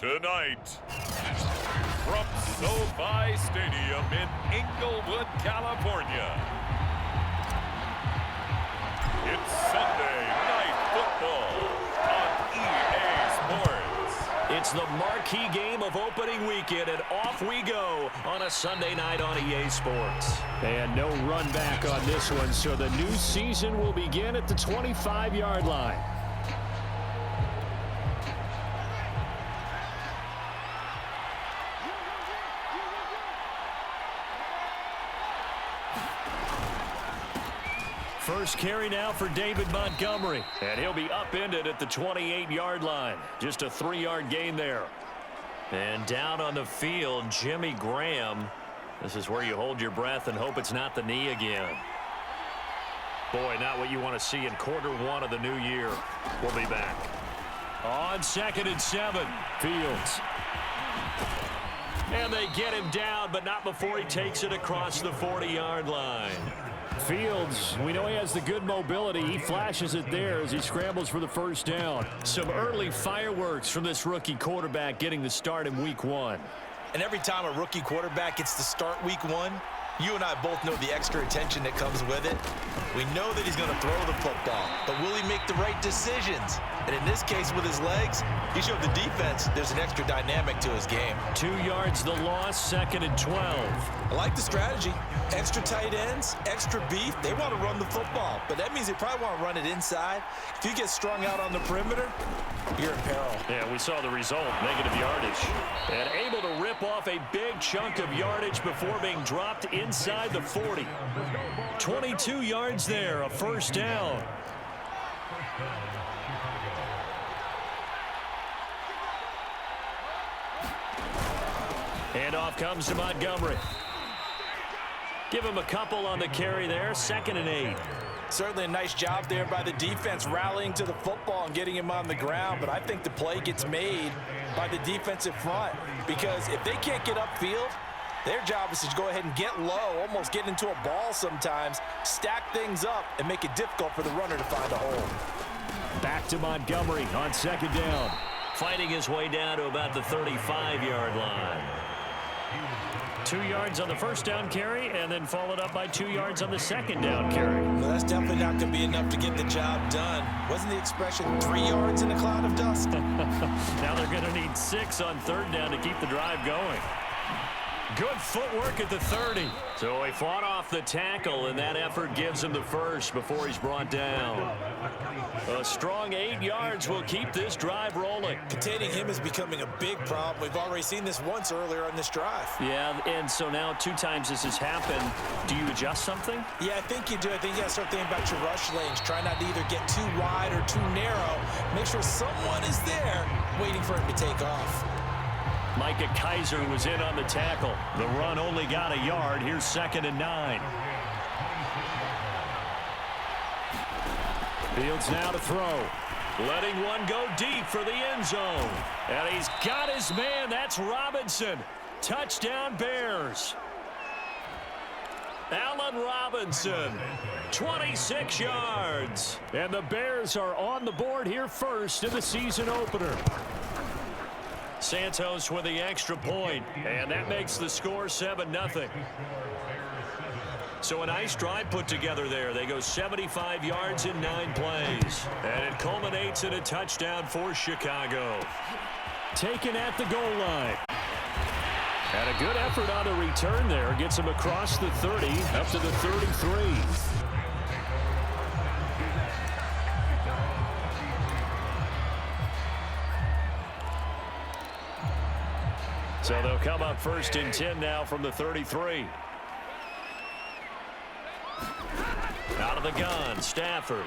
Tonight, from SoFi Stadium in Inglewood, California, it's Sunday Night Football on EA Sports. It's the marquee game of opening weekend, and off we go on a Sunday night on EA Sports. And no run back on this one, so the new season will begin at the 25-yard line. First carry now for David Montgomery, and he'll be upended at the 28-yard line. Just a 3-yard gain there. And down on the field, Jimmy Graham. This is where you hold your breath and hope it's not the knee again. Boy, not what you want to see in quarter one of the new year. We'll be back. On 2nd and 7, Fields. And they get him down, but not before he takes it across the 40-yard line. Fields, we know he has the good mobility. He flashes it there as he scrambles for the first down. Some early fireworks from this rookie quarterback getting the start in week one. And every time a rookie quarterback gets to start week one, you and I both know the extra attention that comes with it. We know that he's going to throw the football, but will he make the right decisions? And in this case, with his legs, he showed the defense there's an extra dynamic to his game. 2 yards the loss, 2nd and 12. I like the strategy. Extra tight ends, extra beef, they want to run the football, but that means they probably want to run it inside. If you get strung out on the perimeter, you're in peril. Yeah, we saw the result, negative yardage. And able to rip off a big chunk of yardage before being dropped inside the 40. 22 yards there, a first down. And off comes to Montgomery. Give him a couple on the carry there, 2nd and 8. Certainly a nice job there by the defense rallying to the football and getting him on the ground, but I think the play gets made by the defensive front because if they can't get upfield, their job is to go ahead and get low, almost get into a ball sometimes, stack things up, and make it difficult for the runner to find a hole. Back to Montgomery on 2nd down. Fighting his way down to about the 35-yard line. 2 yards on the first down carry, and then followed up by 2 yards on the 2nd down carry. Well, that's definitely not going to be enough to get the job done. Wasn't the expression 3 yards in a cloud of dust? Now they're going to need 6 on 3rd down to keep the drive going. Good footwork at the 30. So he fought off the tackle, and that effort gives him the first before he's brought down. A strong 8 yards will keep this drive rolling. Containing him is becoming a big problem. We've already seen this once earlier on this drive. Yeah, and so now 2 times this has happened. Do you adjust something? Yeah, I think you do. I think you got to start thinking about your rush lanes. Try not to either get too wide or too narrow. Make sure someone is there waiting for him to take off. Micah Kaiser was in on the tackle. The run only got a yard. Here's 2nd and 9. Fields now to throw. Letting one go deep for the end zone. And he's got his man. That's Robinson. Touchdown Bears. Allen Robinson, 26 yards. And the Bears are on the board here first in the season opener. Santos with the extra point, and that makes the score 7-0. So a nice drive put together there. They go 75 yards in 9 plays, and it culminates in a touchdown for Chicago. Taken at the goal line. And a good effort on the return there. Gets him across the 30, up to the 33. So they'll come up 1st and 10 now from the 33. Out of the gun, Stafford.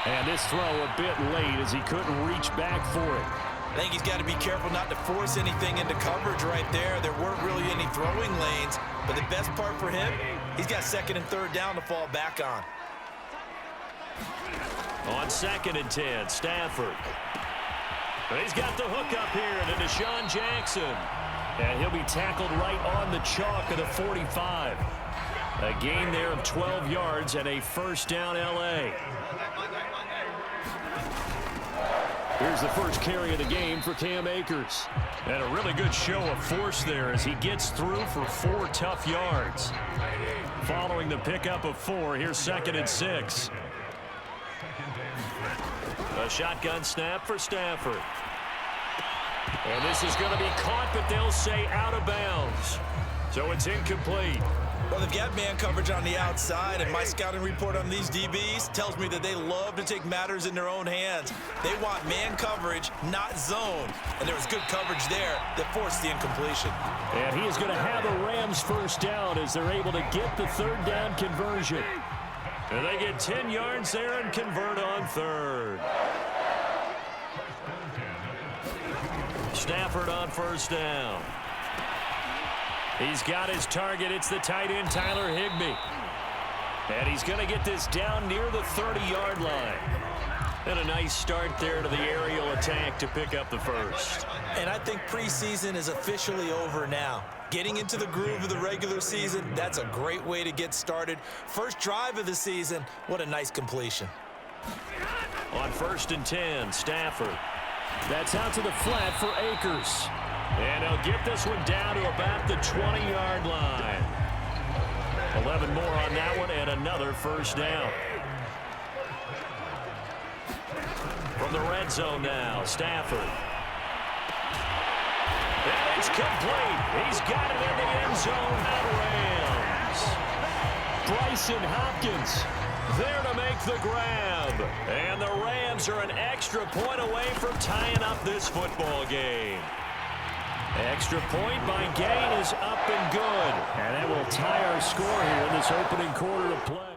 And this throw a bit late as he couldn't reach back for it. I think he's got to be careful not to force anything into coverage right there. There weren't really any throwing lanes, but the best part for him, he's got 2nd and 3rd down to fall back on. On 2nd and 10, Stafford. But he's got the hook up here to Deshaun Jackson. And he'll be tackled right on the chalk of the 45. A gain there of 12 yards and a first down, L.A. Here's the first carry of the game for Cam Akers. And a really good show of force there as he gets through for 4 tough yards. Following the pickup of 4, here's 2nd and 6. A shotgun snap for Stafford. And this is going to be caught, but they'll say out of bounds. So it's incomplete. Well, they've got man coverage on the outside, and my scouting report on these DBs tells me that they love to take matters in their own hands. They want man coverage, not zone. And there was good coverage there that forced the incompletion. And he is going to have a Rams first down as they're able to get the 3rd down conversion. And they get 10 yards there and convert on 3rd. Stafford on 1st down. He's got his target. It's the tight end, Tyler Higbee. And he's going to get this down near the 30-yard line. And a nice start there to the aerial attack to pick up the first. And I think preseason is officially over now. Getting into the groove of the regular season, that's a great way to get started. First drive of the season, what a nice completion. On 1st and 10, Stafford. That's out to the flat for Akers. And he'll get this one down to about the 20-yard line. 11 more on that one and another first down. From the red zone now, Stafford. And it's complete. He's got it in the end zone. The Rams. Bryson Hopkins there to make the grab. And the Rams are an extra point away from tying up this football game. Extra point by Gain is up and good. And that will tie our score here in this opening quarter of play.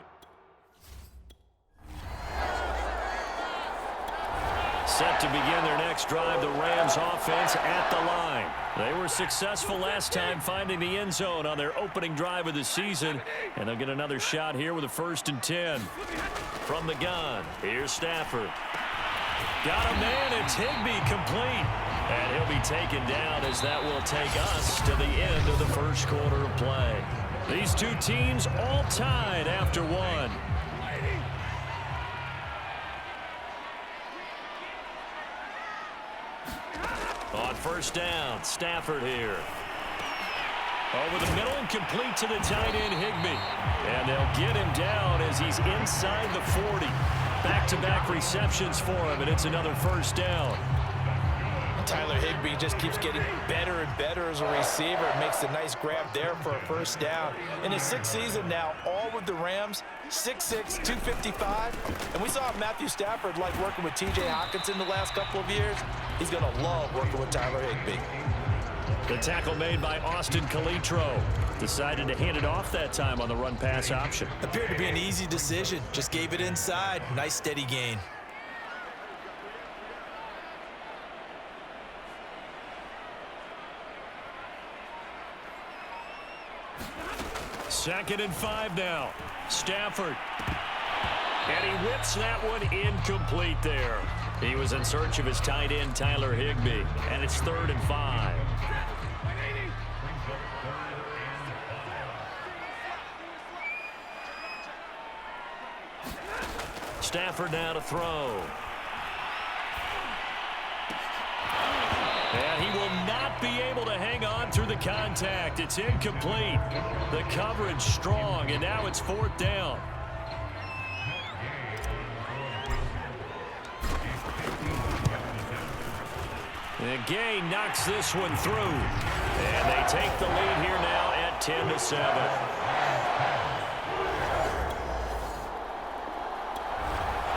Set to begin their next drive, the Rams offense at the line. They were successful last time finding the end zone on their opening drive of the season. And they'll get another shot here with a 1st and 10. From the gun, here's Stafford. Got a man, it's Higbee complete. And he'll be taken down as that will take us to the end of the first quarter of play. These two teams all tied after one. On 1st down, Stafford here. Over the middle and complete to the tight end, Higbee. And they'll get him down as he's inside the 40. Back-to-back receptions for him, and it's another first down. Tyler Higbee just keeps getting better and better as a receiver. Makes a nice grab there for a first down. In his 6th season now, all with the Rams, 6'6", 255. And we saw Matthew Stafford like working with T.J. Hockenson the last couple of years. He's going to love working with Tyler Higbee. The tackle made by Austin Calitro. Decided to hand it off that time on the run-pass option. Appeared to be an easy decision. Just gave it inside. Nice steady gain. Second and 5 now. Stafford. And he whips that one incomplete there. He was in search of his tight end, Tyler Higbee. And it's 3rd and 5. Stafford now to throw. And he will not be able to hang on through the contact. It's incomplete. The coverage strong, and now it's 4th down. And Gay knocks this one through. And they take the lead here now at 10-7.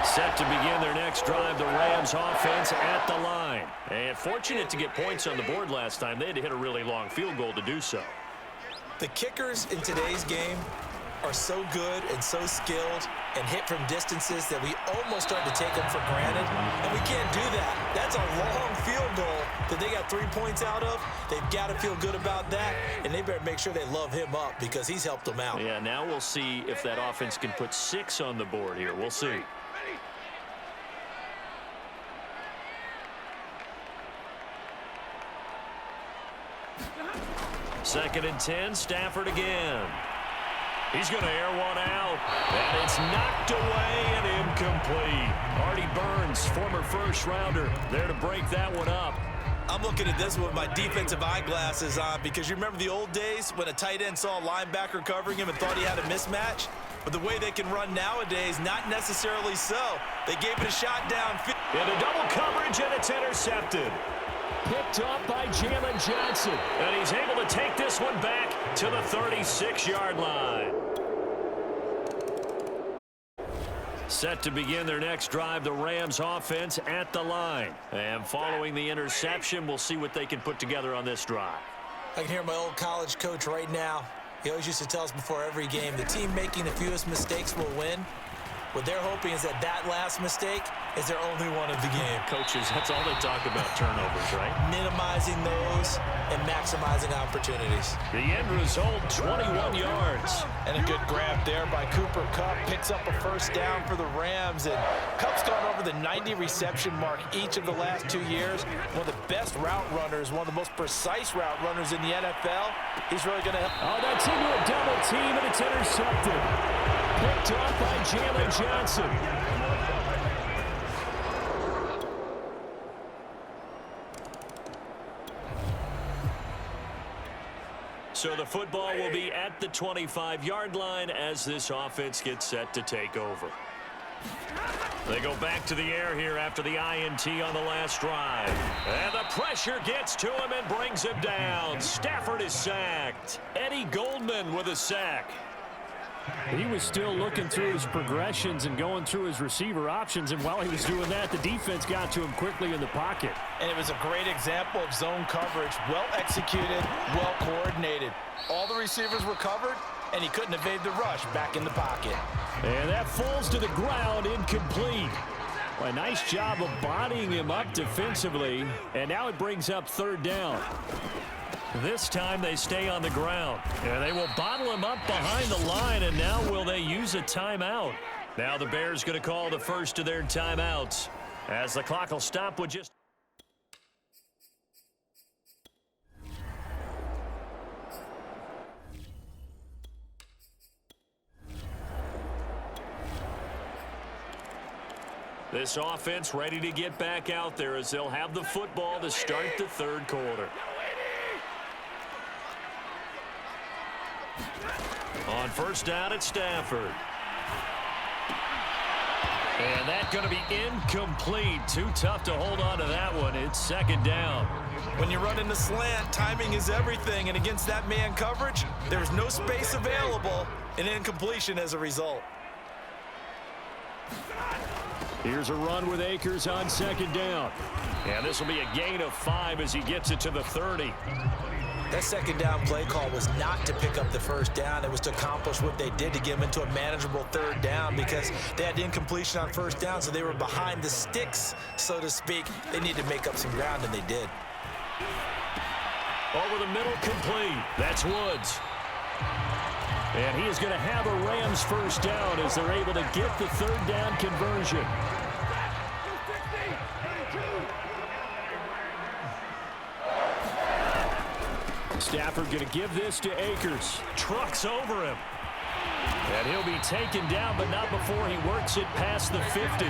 Set to begin their next drive, the Rams offense at the line. And fortunate to get points on the board last time. They had to hit a really long field goal to do so. The kickers in today's game are so good and so skilled and hit from distances that we almost start to take them for granted. And we can't do that. That's a long field goal that they got 3 points out of. They've got to feel good about that, and they better make sure they love him up because he's helped them out. Yeah, now we'll see if that offense can put 6 on the board here. We'll see. Second and 10, Stafford again. He's going to air one out. And it's knocked away and incomplete. Artie Burns, former first-rounder, there to break that one up. I'm looking at this with my defensive eyeglasses on because you remember the old days when a tight end saw a linebacker covering him and thought he had a mismatch? But the way they can run nowadays, not necessarily so. They gave it a shot downfield. Into double coverage, and it's intercepted. Picked up by Jalen Johnson. And he's able to take this one back to the 36-yard line. Set to begin their next drive, the Rams offense at the line. And following the interception, we'll see what they can put together on this drive. I can hear my old college coach right now. He always used to tell us before every game, the team making the fewest mistakes will win. What they're hoping is that last mistake is their only one of the game. Coaches, that's all they talk about, turnovers, right? Minimizing those and maximizing opportunities. The end result, 21 yards. And a good grab there by Cooper Kupp. Picks up a first down for the Rams. And Kupp's gone over the 90 reception mark each of the last 2 years. One of the best route runners, one of the most precise route runners in the NFL. He's really going to help. Oh, that's into a double team, and it's intercepted. Picked off by Jalen Johnson. So the football will be at the 25-yard line as this offense gets set to take over. They go back to the air here after the INT on the last drive. And the pressure gets to him and brings him down. Stafford is sacked. Eddie Goldman with a sack. He was still looking through his progressions and going through his receiver options, and while he was doing that, the defense got to him quickly in the pocket. And it was a great example of zone coverage. Well executed, well coordinated. All the receivers were covered, and he couldn't evade the rush back in the pocket. And that falls to the ground, incomplete. A nice job of bodying him up defensively, and now it brings up third down. This time they stay on the ground. And they will bottle him up behind the line, and now will they use a timeout? Now the Bears going to call the first of their timeouts as the clock will stop with just... This offense ready to get back out there as they'll have the football to start the third quarter. On first down at Stafford. And that's going to be incomplete. Too tough to hold on to that one. It's second down. When you run in the slant, timing is everything. And against that man coverage, there was no space available. An incompletion as a result. Here's a run with Akers on second down. And this will be a gain of 5 as he gets it to the 30. That second down play call was not to pick up the first down. It was to accomplish what they did to get them into a manageable third down because they had incompletion on first down, so they were behind the sticks, so to speak. They needed to make up some ground, and they did. Over the middle, complete. That's Woods. And he is going to have a Rams first down as they're able to get the third down conversion. Stafford going to give this to Akers. Trucks over him. And he'll be taken down, but not before he works it past the 50.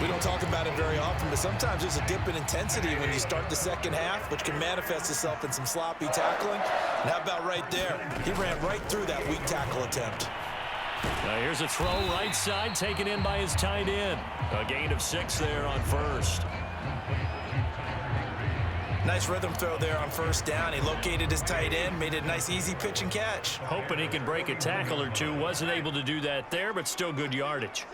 We don't talk about it very often, but sometimes there's a dip in intensity when you start the second half, which can manifest itself in some sloppy tackling. And how about right there? He ran right through that weak tackle attempt. Now here's a throw right side, taken in by his tight end. A gain of 6 there on first. Nice rhythm throw there on first down. He located his tight end, made it a nice easy pitch and catch. Hoping he can break a tackle or two. Wasn't able to do that there, but still good yardage.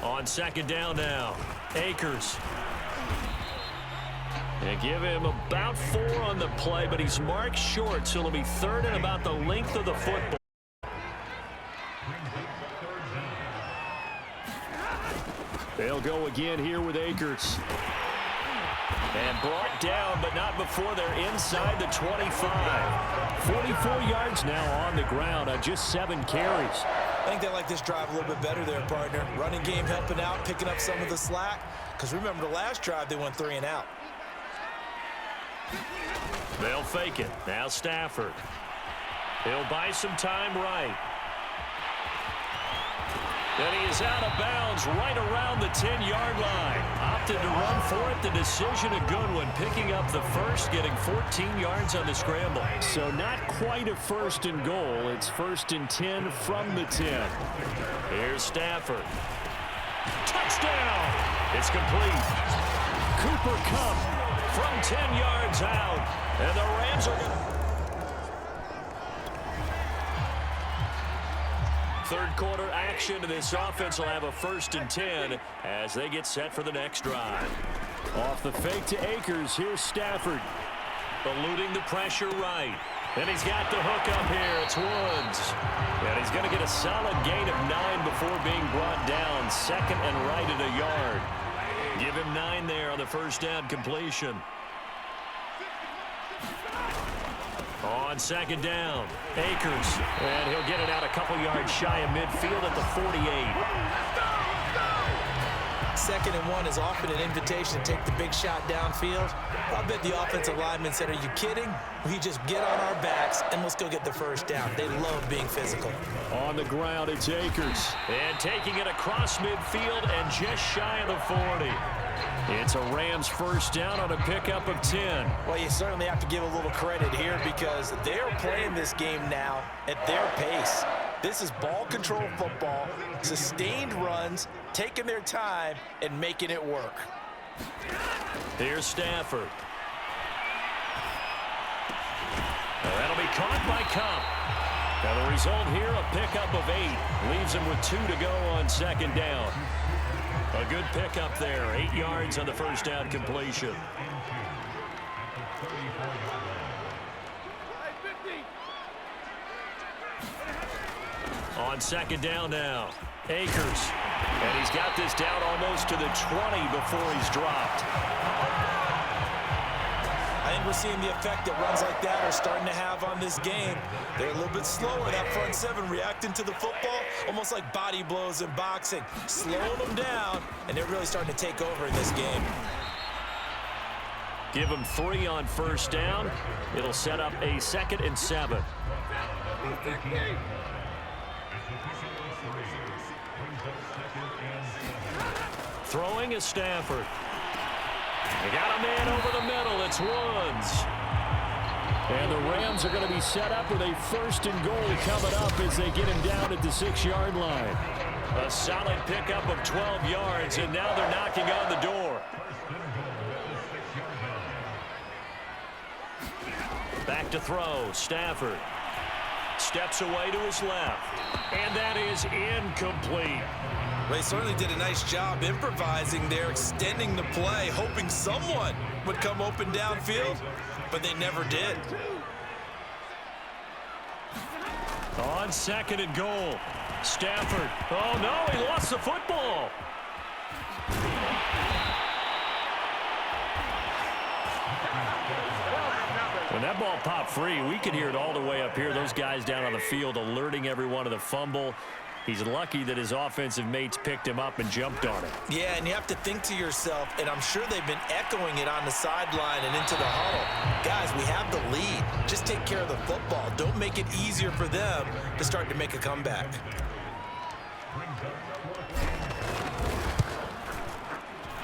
On second down now, Akers. They give him about 4 on the play, but he's marked short, so it'll be third and about the length of the football. They'll go again here with Akers. And brought down, but not before they're inside the 25. 44 yards now on the ground on just 7 carries. I think they like this drive a little bit better there, partner. Running game helping out, picking up some of the slack. Because remember, the last drive, they went 3 and out. They'll fake it. Now Stafford. He'll buy some time right. And he is out of bounds right around the 10-yard line. Opted to run for it. The decision a good one. Picking up the first, getting 14 yards on the scramble. So not quite a first and goal. It's 1st and 10 from the 10. Here's Stafford. Touchdown! It's complete. Cooper Kupp from 10 yards out. And the Rams are going to... Third quarter action, and this offense will have a 1st and 10 as they get set for the next drive. Off the fake to Akers, here's Stafford. Eluding the pressure right. And he's got the hook up here. It's Woods. And he's going to get a solid gain of 9 before being brought down. 2nd and right at a yard. Give him 9 there on the first down completion. On 2nd down, Akers, and he'll get it out a couple yards shy of midfield at the 48. 2nd and 1 is often an invitation to take the big shot downfield. I bet the offensive lineman said, are you kidding? We just get on our backs and let's go get the first down. They love being physical. On the ground, it's Akers. And taking it across midfield and just shy of the 40. It's a Rams first down on a pickup of 10. Well, you certainly have to give a little credit here because they're playing this game now at their pace. This is ball control football, sustained runs, taking their time and making it work. Here's Stafford. Well, that'll be caught by Kupp. Now the result here, a pickup of 8. Leaves him with 2 to go on 2nd down. A good pickup there. 8 yards on the first down completion. On 2nd down now, Akers. And he's got this down almost to the 20 before he's dropped. I think we're seeing the effect that runs like that are starting to have on this game. They're a little bit slower, that front 7 reacting to the football, almost like body blows in boxing, slowing them down, and they're really starting to take over in this game. Give them 3 on first down. It'll set up a 2nd and 7. Throwing is Stafford. They got a man over the middle. It's Woods. And the Rams are going to be set up with a 1st and goal coming up as they get him down at the 6-yard line. A solid pickup of 12 yards, and now they're knocking on the door. Back to throw. Stafford steps away to his left. And that is incomplete. They certainly did a nice job improvising there, extending the play, hoping someone would come open downfield, but they never did. On 2nd and goal, Stafford. Oh, no, he lost the football. When that ball popped free, we could hear it all the way up here. Those guys down on the field alerting everyone of the fumble. He's lucky that his offensive mates picked him up and jumped on it. Yeah, and you have to think to yourself, and I'm sure they've been echoing it on the sideline and into the huddle. Guys, we have the lead. Just take care of the football. Don't make it easier for them to start to make a comeback.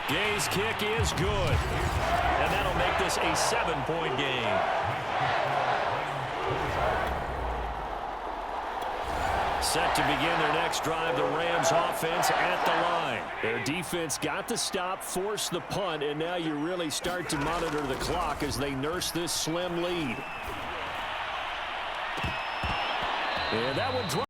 Gay's kick is good. And that'll make this a 7-point game. Set to begin their next drive, the Rams offense at the line. Their defense got the stop, forced the punt, and now you really start to monitor the clock as they nurse this slim lead. And that one